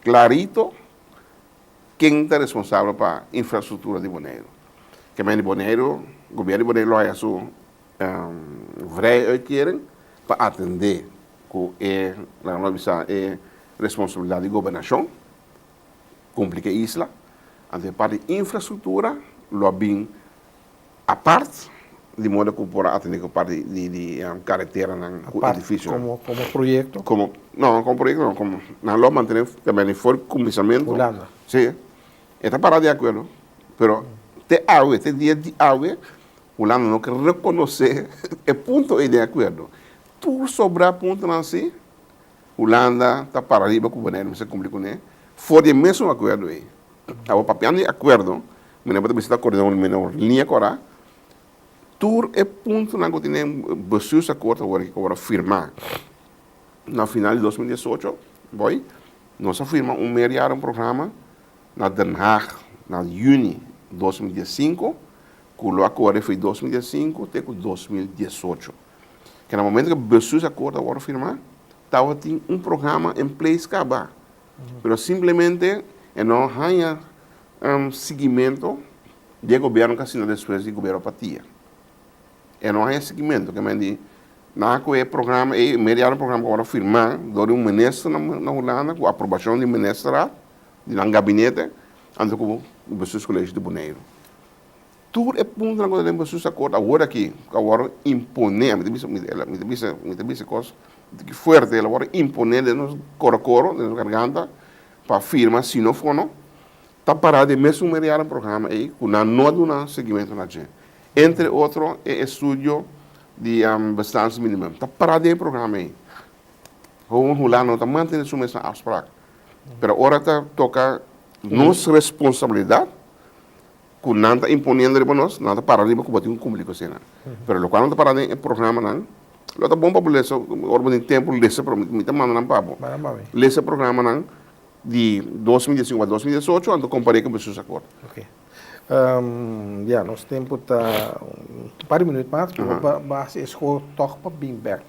clarito quem está responsável para a infraestrutura de Boneiro. Que de Boneiro, o governo de Boneiro é a sua vrij para atender que é responsabilidade de governação, complica a isla, então para a infraestrutura, lo bem a parte, de modo que por atender a parte de carretera no edifício. Como projeto? Não, como projeto não, como nós lo mantenemos também for comissamento. Holanda. Sim, está parado de acordo, pero te dia de água, Holanda não quer reconhecer o ponto de acordo. Tudo sobra ponto assim, Holanda está para arriba com o Boneiro, não se complica com ele. Fora o mesmo acordo aí. O papel de acordo, me lembro de visitar a coordenação menor linha agora. Tudo é ponto na que tem bestuurs acordo agora que agora firmar. Na final de 2018, nós firmamos um programa na Den Haag, na junho de 2015, que o acordo foi 2015 até 2018. Que no momento que o bestuurs acordo agora firmar, estava um programa em place que acabar. Mas simplesmente não há seguimento do governo que assina depois do governo patia. Não há seguimento, que me diz, o programa, mediar programa agora firmar, do ministro na Holanda, com a aprovação do ministro, do gabinete, antes do Bestuurs Colégio de Boneiro. Tudo é ponto na coisa do Bestuurs acordo, agora imponer, me diz coisa que forte, agora imponer de nos coro, de nos garganta, para firma, se não for, não, está parado de mesmo mediar um programa aí, com não dá seguimento na gente. Entre outros, é estudo de bastante mínimo. Está parado de programa aí. O Holanda está mantendo sua mesma afspraak. Mas agora está toca nossa responsabilidade, que não está imponendo para nós, não está parado de bater um público. Mas quando está parado em programa, Lo tá bom para ler, orbo de tempo, ler para mim, tá mandando para bom. Maravilha. Ler esse programa não, de 2015 a 2018, ando comparei com os acordos. Ok. Ja, nosso tempo está um par de minutos mais, mas esse toch para bem back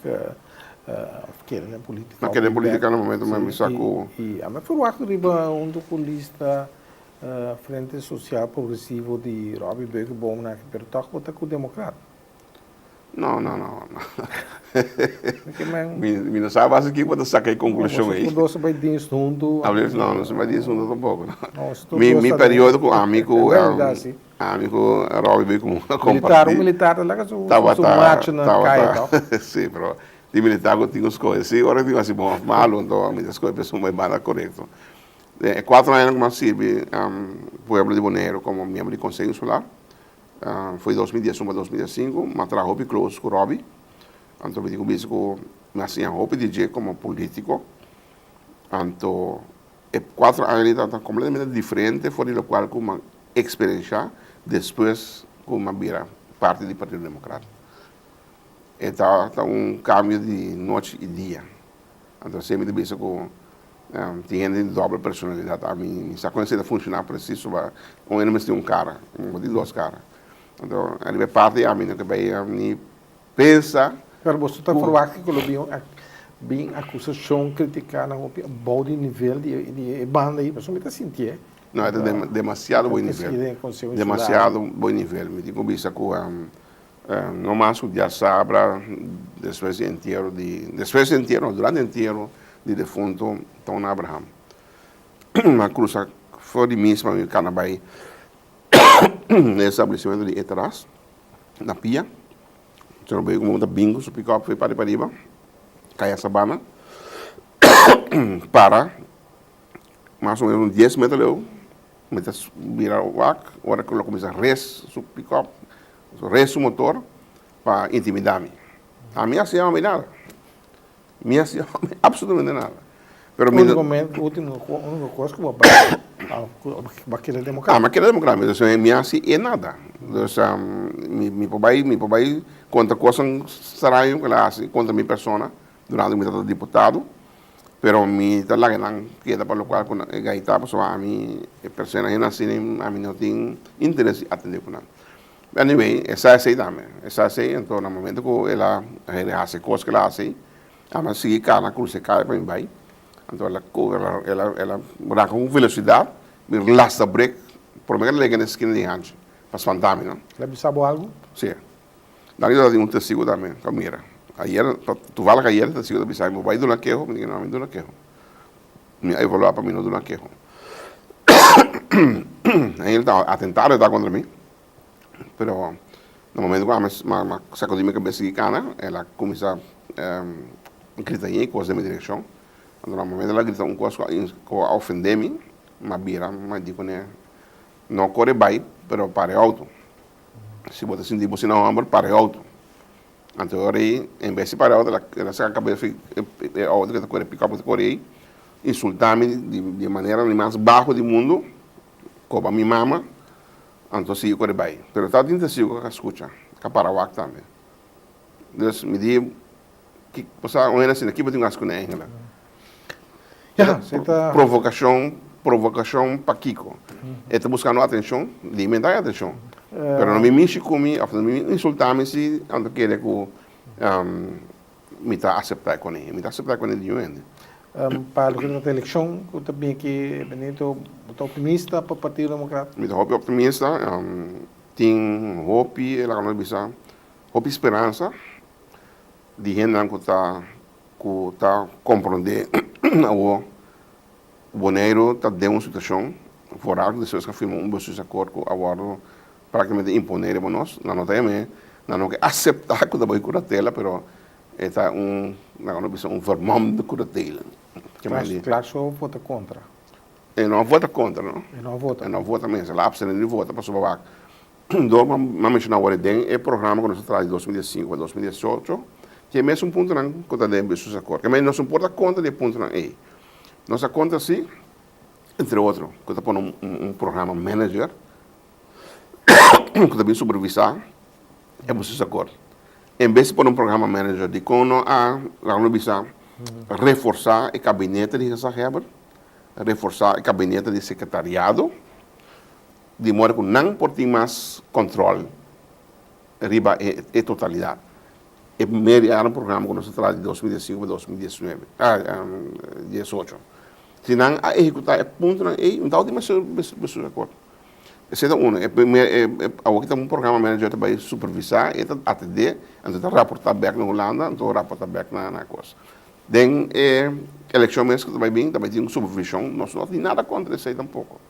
verkeerde na política. Maar de política no momento me saco. Mas verwacht riba do política Frente Social Progressivo de Robbie Beukenboom, pero toch wat com o democrata. Não. Me não sabe assim que vou sacar conclusão aí. Não se vai disso junto. Não se vai disso junto tampouco. Mi período com amigo Robbie Beukenboom compartilhou. Militar lá que o macho na caia. Sim, pero de militar eu tinha as coisas. Sim, agora eu digo assim, bom, malo, então as coisas pessoas mais baratas correto. 4 anos que eu servi Pueblo de Bonaire como membro do Conselho Insular. Foi 2010 para 2005, mas trabalhei close com o Robbie. Então, eu digo que me hacía Robbie DJ como político. Então, 4 anos está completamente diferente, foi o qual eu uma experiência depois que eu vira parte do Partido Democrático. Então, cambio de noite e dia. Então, sempre disse que tinha dupla personalidade. A mim, se a coisa funcionar preciso, eu não tenho cara, eu tenho 2 caras. Então, ele é parte da minha que vai pensa. Pero você está falando que ele bem acusação criticar na bom nível de banda aí, mas não está sentindo. Não, é demasiado bom nível. Demasiado bom nível. Me digo bisa que no mais o dia sabra después inteiro durante inteiro de defunto Tom Abraham. Uma cruza foi de mesma em Canabai. No estabelecimento de Eteras, na Pia. Eu veio com muita bingo, o pick-up foi para Pariba, Caia Sabana, para mais ou menos 10 metros eu virar o WAC, hora que eu comecei a o pick-up, o motor, para intimidar-me. A minha se chama nada. Minha se chama absolutamente nada. Pero o último coisa que eu vou querer democrático. Mas querer democrático, mas a minha se é nada. Então, meu pai conta coisas estranhas que ele faz contra minha pessoa durante o meu deputado, pero mi está lá que não queda para o qual com a gaita, porque a mim pessoa que nasce a mim não tem interesse em atender com ela. Anyway, essa é assim também. Essa é assim, então no momento que ela faz coisas que ela faz, ela sigue cada cruz se cai para mim vai. Então ela vai com velocidade, me lasta break, por meio que ela na esquina de antes, para espantar-me, não? Ela sabe algo? Sim. Daí ela tem testigo também, então mira. Ayer, tu fala que ayer testigo da bisai, vai do naquejo, me diga não, do naquejo. Me evaluar para mim no do naquejo. Aí ele está atentado, está contra mim. Pero no momento que sacou de minha cabeça de cana, ela começa a gritar em coisas da minha direção. No momento ela grita coisa que ofende-me, mas vira, mas digo, não corre bem, pero pare alto. Se você sentir você não ama, pare alto. Então, aí, em vez de parar alto, ela saca a cabeça alto, que corre picar para correr, insultar-me de maneira mais baixa do mundo, como a minha mama, então sim, eu corre bem. Pero está dentro de que escuta, que para o acto também. Então, me diz, que você olha assim, aqui eu tenho as coisas em provocação para Kiko. Ele está buscando atenção, de me dar atenção. Pero não me mexe comigo, não me insultar-me se ando querer que me está aceitar com ele. Me está aceitar com ele de onde? Para a eleição, eu também que Benito está optimista para o Partido Democrático. Me está optimista, tem hope, ela não bisa, hope esperança de gente que está compreender o Bonaire está dentro de uma situação fora de seus que afirmam acordo com agora praticamente imponer a nós, não tem não que aceitar que vai curatela, pero está um vermont de curatela. Claro, só vota contra. Ele não vota contra, não? Ele não vota. Ele não vota mesmo, ele abstém de vota para sobar. Então, vamos mencionar agora tem o programa que nós traz de 2005 a 2018, que é mesmo ponto não que está dentro de seus acordos. Mas não se importa conta de ponto não é. Nossa conta sim, entre outros, que está pondo programa manager, que também supervisar, é por seus acordos. em vez de pôr um programa manager, de como não bisa reforçar o gabinete de Heber, reforçar o gabinete de secretariado, de modo que não por ter mais controle riba a totalidade. O primeiro ano programa que nós traz de 2015 para 2019, 18. Se não a executar ponto não é um tal de mais acordo. Esse é um. Aqui tem um programa manager que vai supervisar, e atender, então rapportar back na Holanda, então rapportar back na coisa. Den eleição mesmo que vai vir, também tem uma supervisão, nós não tem nada contra isso aí tampouco.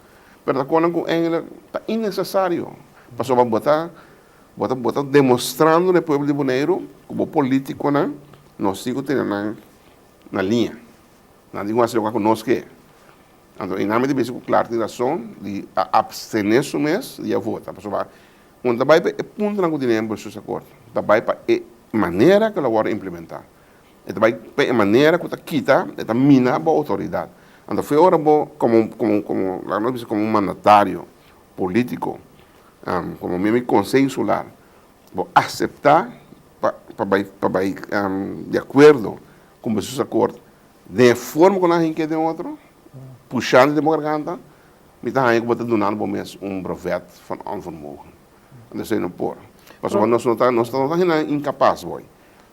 Mas quando com ele está innecessário, passou para botar demonstrando no povo de Bonaire como político, né? Nós sigo tendo na linha, na linguagem que conosco é. Então, em nome de vez com claro tem razão de abster-se mês e a votar. Pessoal, quando vai para o ponto na que temos esse acordo, vai para a maneira que ela vai implementar. Vai para a maneira que ela quita, ela mina a autoridade. Então, foi hora como um mandatário político, como mesmo conselho insular, aceitar para de acordo com esses acordos, de forma que a gente quer de outro, puxando de uma garganta, me está aí que botar do nada um brevet van onvermogen. Dat is een por. Pas op, nós estamos incapaz, boy.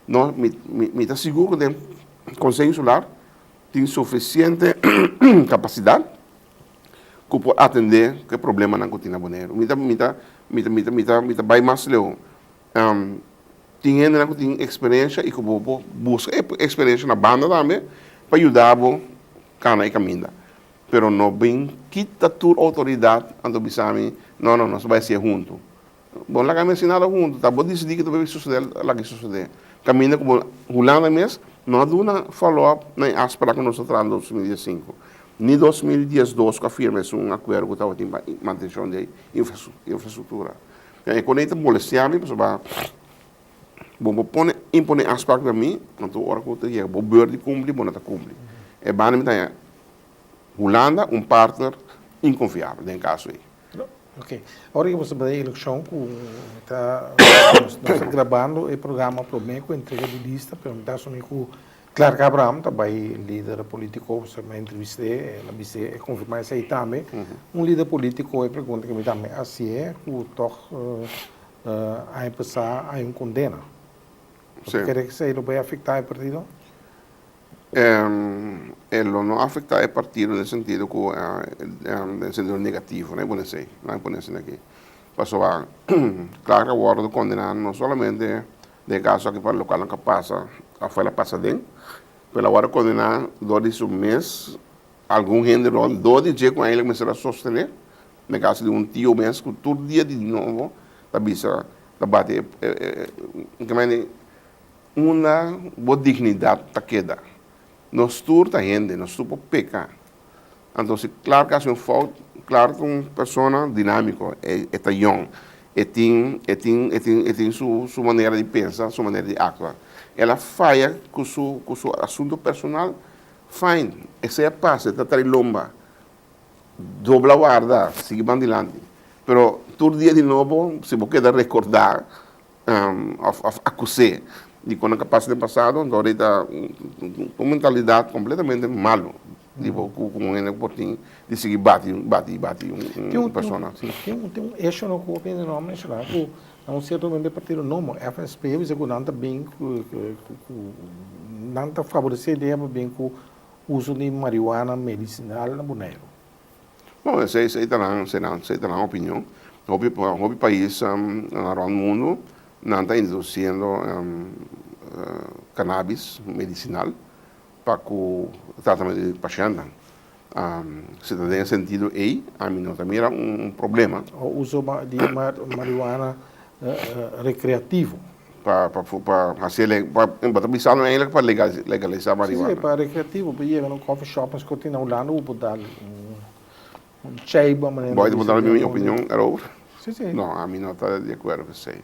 Nós me está seguro que o Conselho Insular tem suficiente capacidade para atender o problema na Cotina Bonaire. Me tá bem mais leu. Tem ainda que tem experiência e que busca experiência na banda também para ajudar a cana e caminhar. Pero não bem quita tua autoridade ando bisami não nós vai ser junto. Bom lá que me ensinado junto, tá bom decidir que vai suceder lá que suceder. Caminha como Holanda mesmo, não há uma follow-up nem aspira que nós estamos em 2015. Ni 2012 que afirma um acordo que estava em manutenção de infraestrutura. E quando a gente molestiame, pessoal, bom impõe aspecto para mim, então hora que eu tenho, bom de cumprir, bom não cumprir. É bom me tá Holanda, um partner inconfiável, nesse caso aí. Ok. Agora que você vai à eleição, nós estamos gravando o programa para o com entrega de lista, perguntar sobre o Clark Abraham, também líder político, você me entrevistei, ela me confirmou isso aí também. Um líder político, pergunta que me também, assim é, o toque a passar a condena. Você quer que isso aí vai afetar o partido? Ele não afeta o partido no sentido no sentido negativo, né? Não pode ser aqui. Passou a claro agora do condenado não somente de caso aqui para o local que passa a fora passa dentro, pela hora condenar dois mês algum gênero do dia com ele começar a sostener, no caso de um tio mesmo que todo dia de novo da bisa da bate uma boa dignidade tá queda. Nós turta gente, nós tudo peca. Então, claro que é um falta, claro que uma pessoa dinâmica, é young, tem sua maneira de pensar, sua maneira de actuar. Ela falha com seu assunto personal, fine, essa é a paz, está trilomba, dobla a guarda, sigue bandilante. Pero todo dia de novo, se você quer recordar, acusar. De quando é passa do passado, então ahorita com mentalidade completamente malo, tipo com um portinho de seguir bate uma pessoa. Tem um eixo no corpo de nome nacional, que não sei também partido nome, FSP, você que não está bem, não está favorecendo bem com o uso de marihuana medicinal na Bonaire. Bom, essa é a opinião. O país no mundo não está introduzindo cannabis medicinal para o tratamento de paciente. Se tem sentido aí, a mim não também era um problema. O uso de marihuana recreativo. Para pensar ainda para legalizar a marihuana. Sim, para recreativo, para ir no coffee shop, mas continua lá, não vou dar chai, maneira. Pode mudar a minha opinião, era outra? Sim. Não, a mim não está de acordo com isso aí.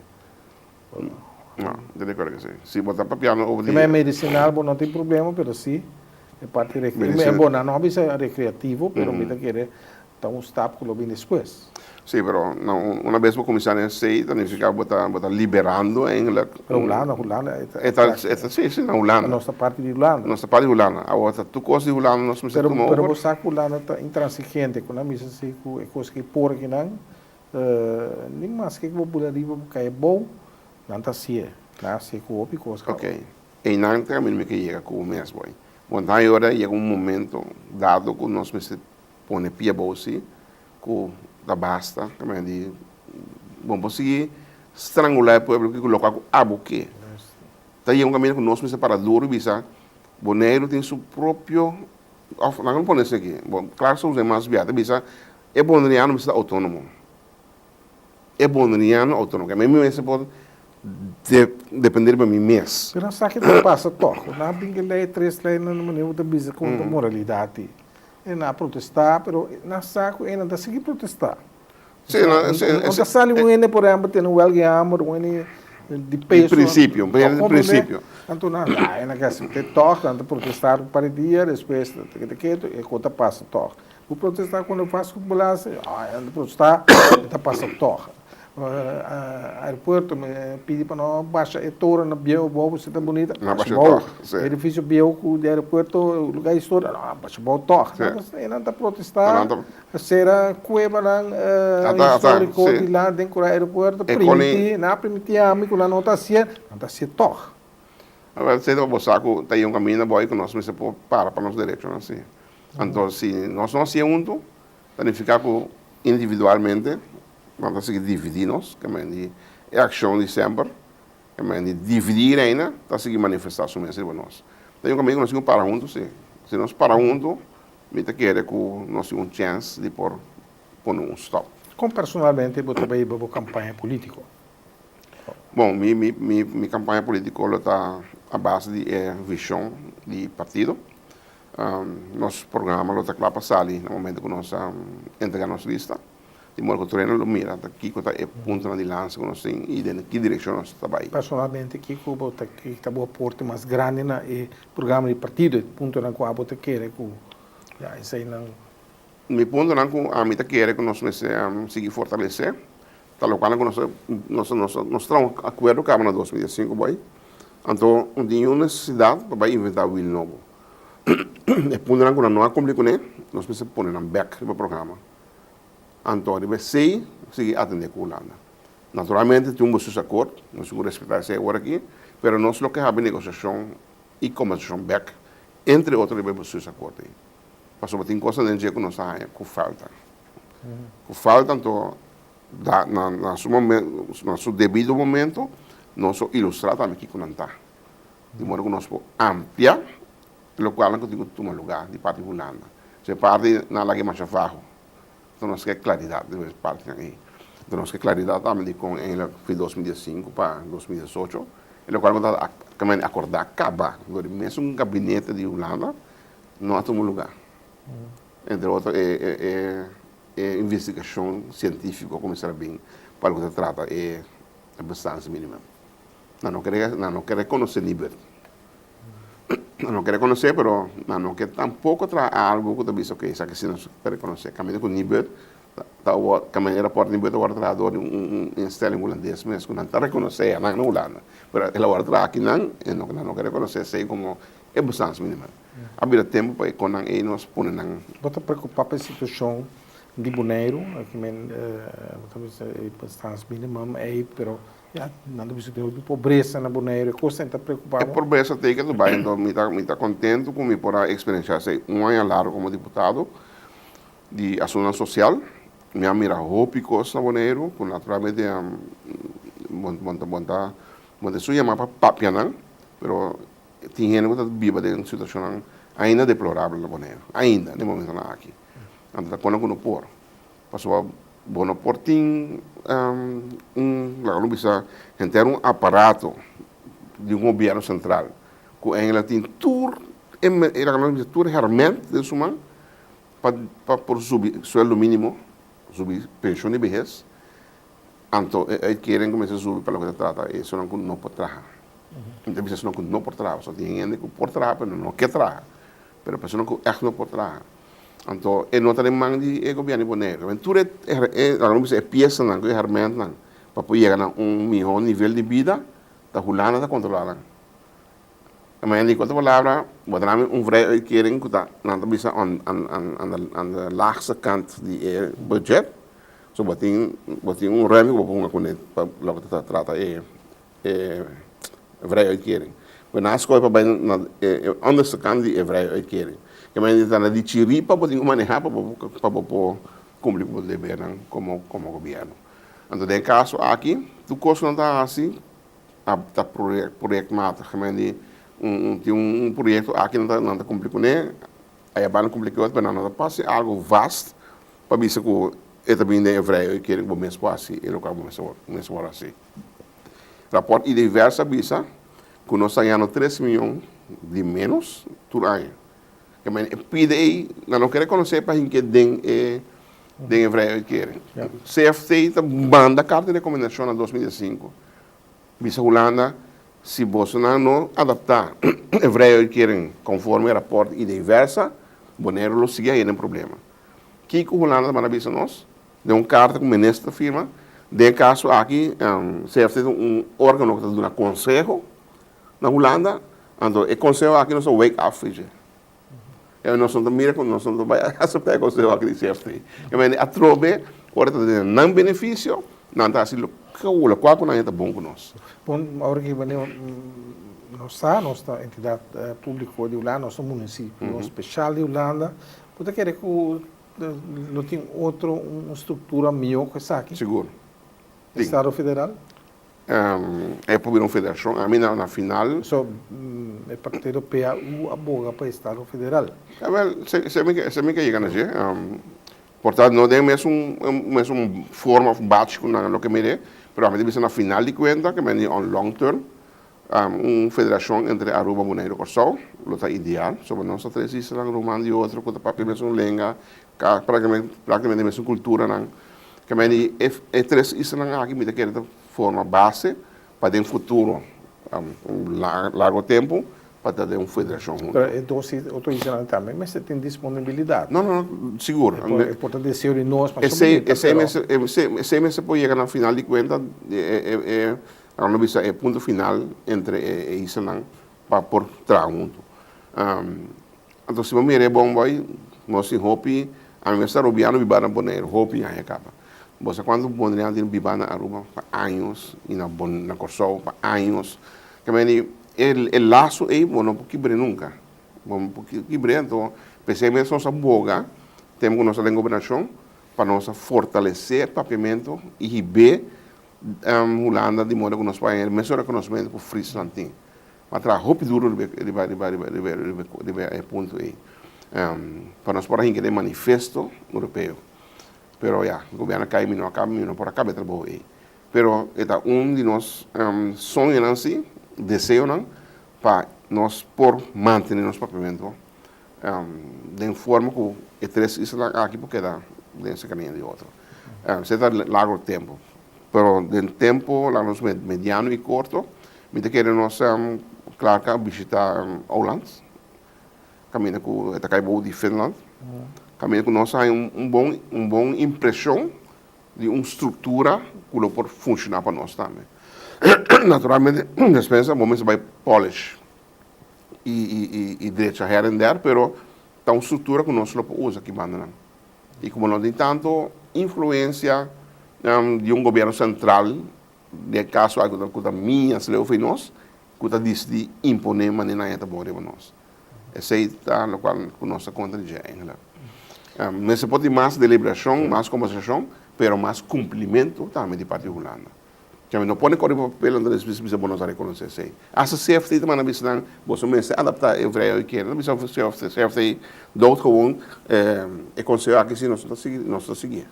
Não, de acordo com isso aí. Se botar para piano, se é medicinal, não tem problema, mas sim, é parte recreativa. É bom, não é recreativo, mas me querer dar um obstáculo bem depois. Sí, pero una vez vos começar a sei, significa botar liberando em la. Pero Holanda, Sí, na a Holanda. nossa parte de Holanda. Nossa parte de Holanda. Agora, tu coisa de Holanda, nós me Pero over. você sabe que Holanda está intransigente, com a missa se é coisa que por aqui não, nem mais que vou por ali, vou cair bom, não está assim, não se com o coisa. Ok. E não também me que chega com o mês, boy. Bom, daí agora chega momento dado que nós me se põe pia bolsi, que da basta, também de bom conseguir estrangular o povo que coloca a buque. Daí caminho que nós me separador bisa, Bonaire tem seu próprio, não pode ser aqui. Bom, claro, são os demais viados, bisa, é bonariano, bisa autônomo. É bonariano autônomo, que mesmo esse pode depender de mim mês. Pero sabe que não passa toque, não tem que ler 3 leis no maneira da bisa com a moralidade. É não protestar, pero não sabe que ainda seguir protestar. Sim, não sale um ene por exemplo tem um alguém amor um ene de peso. Princípio. Então não, ainda que se ter toque, anda protestar para dia, depois e conta passa toque. O protestar quando eu faço com ambulância, anda protestar, está passa toque. Aeroporto me pedi para não baixar a torre na Biel, boa, você está bonita. Não baixa toque. Edifício Biel, o aeroporto, o lugar histórico, não, baixa boa toque. Não está protestar, será cueva lá, histórico de lá dentro do aeroporto, permitir a amigo lá não está sendo toque. Agora, você vai buscar que tem caminho boy que nós se para nos direitos, assim. Então, se nós não hacemos significa que individualmente vamos seguir dividir-nos, que é a ação de sempre, que dividir ainda, está seguir manifestação mesmo para nós. Tem caminho que nós temos para juntos, sim. Se nós para juntos, me te quer que nós temos uma chance de pôr um stop. Como personalmente você vai para a campanha política? Bom, minha campanha política está à base de visão de partido. Nosso programa está claro para sair no momento que nós entregamos nossa lista. De modo que o treino lo mira, aqui que é ponto de lança que nós temos e de que direção nós trabalhamos. Personalmente, aqui que está o aporte mais grande no programa de partido, ponto na qual você quer que isso aí não. Mi ponto na qual a mim quer que nós seguir fortalecer. Tal qual nós temos um acordo que em 2005, boy. Então, tem uma necessidade para inventar o novo. E ponto na qual não há como nós precisamos pôr um back do programa. Então, deve seguir atender com a Holanda. Naturalmente, temos seus acordos, nós temos que respeitar esse agora aqui, mas nós não queremos negociação e conversação back, entre outros, devemos seus acordos. Mas tem coisas dentro que nós temos que falta. Que falta, então, no seu devido momento, nós ilustrar também aqui como está. De modo que nós podemos ampliar o qual nós temos que tomar lugar de parte de Holanda. Se parte na lague mais abaixo, então nós queremos claridade de parte aí. Então nós queremos claridade também com em 2015 para 2018, e o qual nós também acordar acabar, mesmo um gabinete de Holanda, não temos lugar. Entre outros, investigação científica, como será bem, para o que se trata, é bastante mínima. Não quer reconhecer nível. Não quer reconhecer, mas não quer tampouco trazer algo que talvez que isso aqui se não quer reconhecer. Caminho com nível, caminho aeroporto nível agora traz em holandês, mas que não está reconhecer, não Holanda. Mas ela agora traz aqui não quer reconhecer, sei como é bastante mínima. Havia tempo para que nós ponhamos. Você preocupar com a situação de Bonaire, que talvez é bastante mínima, não deve ter pobreza na Bonaire, coisa está preocupada. É pobreza tem que trabalhar, então me está contente com me por a experiência, sei, ano largo como deputado de ação social, me amira roupa coisa na Bonaire, com naturalmente monta sua chamada papianang, pero tinha gente que vive em situação ainda deplorável na Bonaire, ainda no momento na aqui. Então quando não por, passou bueno por tem não bisa ter aparato de governo central que ela tem tour realmente de suma para por subir sueldo mínimo, subir pensão de vejez. Então querem começar a subir para o que se trata, isso não pode trabalhar. Então isso não pode trabalhar, só tem gente que pode trabalhar, mas não quer trabalhar. Mas a pessoa que não pode trabalhar. Então, não tem mão de governo boneiro. Mas tudo é peça não, é ferramenta não, para poder chegar a melhor nível de vida, da hulana da controlada. Mas ali quando palavra, botar vrij uitkering, dat nanti bisa aan de laagste kant die budget. So botin ruimte op een konet, lo que te trata vrij uitkering. Maar naast kopen bij de onderste kant die vrij uitkering. Que men dan die chiripa botin manejar para cumprir com o dever como governo. Então, de caso aqui, tu costa não está assim, tá proyectmatig. Men die projeto aqui não está complicado, aí é complicado, mas não passa algo vasto para ver se é também é vrij uitkering voor mensen passie en ook al mensen worden assim. Rapport e diversa bisa, que nós ganhamos 3 milhões de menos por ano. Que men pide aí, não quer reconhecer para que den vrij uitkering. CFT manda carta de recomendação em 2005. Bisa Holanda, se Bolsonaro não adaptar a vrij uitkering conforme o rapport e diversa, Bonaire lo sigue aí no problema. Que Holanda manda nós? De carta com o ministro da firma, de caso aqui, CFT órgão que está dando conselho na Holanda, então o conselho aqui não é wake up, nós não mira com nós não vai aceitar o conselho aqui de CFT. A trobe, agora não benefício, não está assim, o qual não é bom com nós. Bom, agora que nossa entidade pública de Holanda, nosso município especial de Holanda, pode querer que não tem uma estrutura melhor que essa aqui? Seguro. Estado federal? É por uma federação, a minha na final. So, o partido PAU aboga para o Estado federal. Se me que chega na gente, portanto, não tem mesmo uma forma básica no que me dê, mas a gente na final de conta, que é um long term, uma federação entre Aruba, Bonaire e Corsol, lo está ideal, sobre nós três islas, Romano e outro, que está mesmo língua, praticamente mesmo cultura, que é três islas aqui, me quer de forma base para ter um futuro, largo tempo, para ter uma federação junto. Então, outro isla também, mas você tem disponibilidade? Não, seguro. É importante dizer de nós, mas esse mês pode chegar na final de conta, é ponto final entre Island para por trás junto. Então, se você é bom, nós em Hopi, a minha está roubando Bibana Bonaire, Hopi aí acaba. Você quando Bonaire tem Bibana Aruba para anos e na Corsol para anos, que o laço é bom, não quebre nunca, bom porque quebre então, pensei mesmo nossa boga, temos nossa governação para nós fortalecer o papiamento e ver Holanda de modo que nós vamos ter melhor reconhecimento para o Friesland tem. Mas a roupa duro de ponto aí. Para nós por aí que tem manifesto europeu. Pero já, o governo cai não por acaba de trabalhar aí. Pero é de nós sonhos assim, desejo não, para nós por manter nosso papiamento de forma que três islas aqui porque dá desse caminho de outro. Você está largo tempo. Pero del tempo, los mediano e curto, me queremos claro que visitar Holland, caminho com a Caibo de Finland, caminho com nós hay bom impressão de uma estrutura que pode funcionar para nós também. Naturalmente, despensa, momentos vai polish e direita here and there, pero tá uma estrutura que nós podemos usar aqui banda. E como não tem tanto influência de um governo central, de caso que a minha se leu foi nós, que está decidindo impor maneira de boa para nós. Esse é o qual nós conta de ainda. Mas se pode ter mais deliberação, mais conversação, mas mais cumprimento também de parte de Holanda. Não pode correr para o papel onde eles precisam nos reconhecer. Essa CFT também precisa se adaptar ao vrij que não precisa CFT dood gewoon conselho aqui se nós estamos seguindo.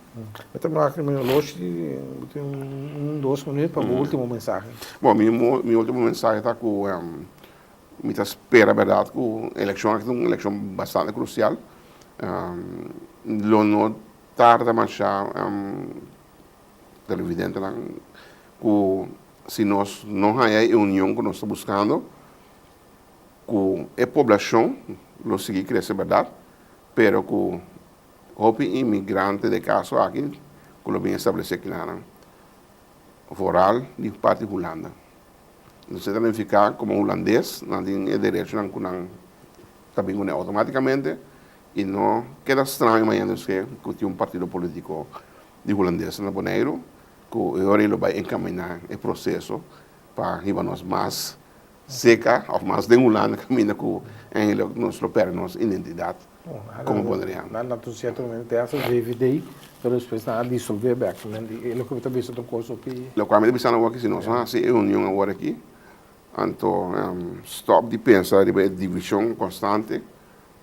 Estamos aqui no hoje tem 2 minutos para o último mensagem. Bom, meu último mensagem está com me espera verdade com a eleição aqui uma eleição bastante crucial. Não tarda mais já televidente lá se nós não há a união que nós estamos buscando, com a população, nós seguimos crescer, verdade, pero com hopi imigrante de caso aqui, que lo bem estabelecido aqui na foral de parte de Holanda. Você tem que ficar como holandês, não tem direito a também automaticamente, e não queda estranho amanhã que tem partido político de holandês no Bonaire, que agora ele vai encaminhar o processo para irmos mais seca, ou mais de Holanda, caminha com nos perde nossa identidade. Como poderia? Na certo momento essa DVD, pero depois na dissolver back, né? Ele que também se tocou sobre. Lo qual me deve agora que se nós se é união agora aqui, então stop de pensar de divisão constante,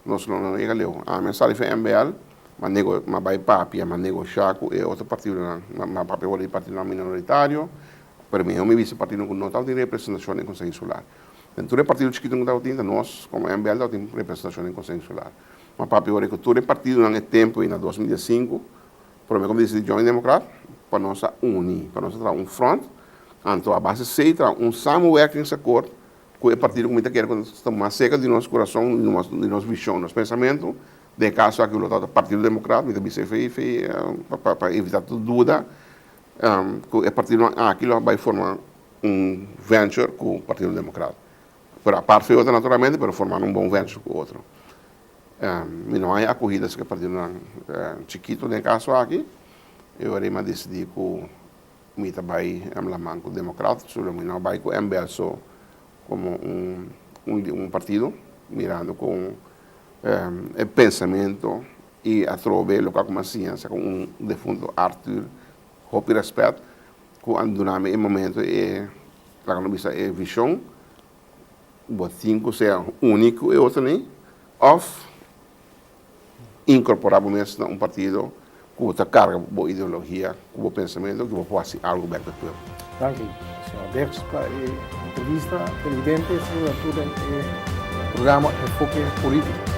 nós não chega leu. A mensagem foi MBL, mas vai papi, mas negociar com outro partido, mas papi o partido minoritário, para mim eu me vi partido com não tem representação em Conselho Insular. Então o partido chiquito não tem, nós como MBL não tem representação em Conselho Insular. Mas papi o que todo partido no tempo em 2005 por mim, como disse Johnny Democrat, para nós unir, para nós ter front, então a base seita some working accord, que o partido como quer quando estamos mais seca de nosso coração, de nossa visão, nosso pensamento, de caso aqui o Partido Democrata, me disse para evitar toda dúvida, que o partido aquilo vai formar venture com o Partido Democrata. Por a parte outra naturalmente, para formar bom venture com o outro. Não há acorridas que a partir chiquito de caso aqui, eu irei decidir que o mita vai amar com o democrata, sobre não vai com o MBL só como partido, mirando com o pensamento e a trove local como a ciência, com defunto Arthur, hope e respeito, que anduname em momento é a visão, o cinco seja único e outro nem, of incorporar mesmo partido com outra carga, boa ideologia, com bom pensamento, que vai fazer algo bem para o povo. Danke, senhor Dex, para a entrevista, presidente, senhor Arthur, programa Enfoque Político.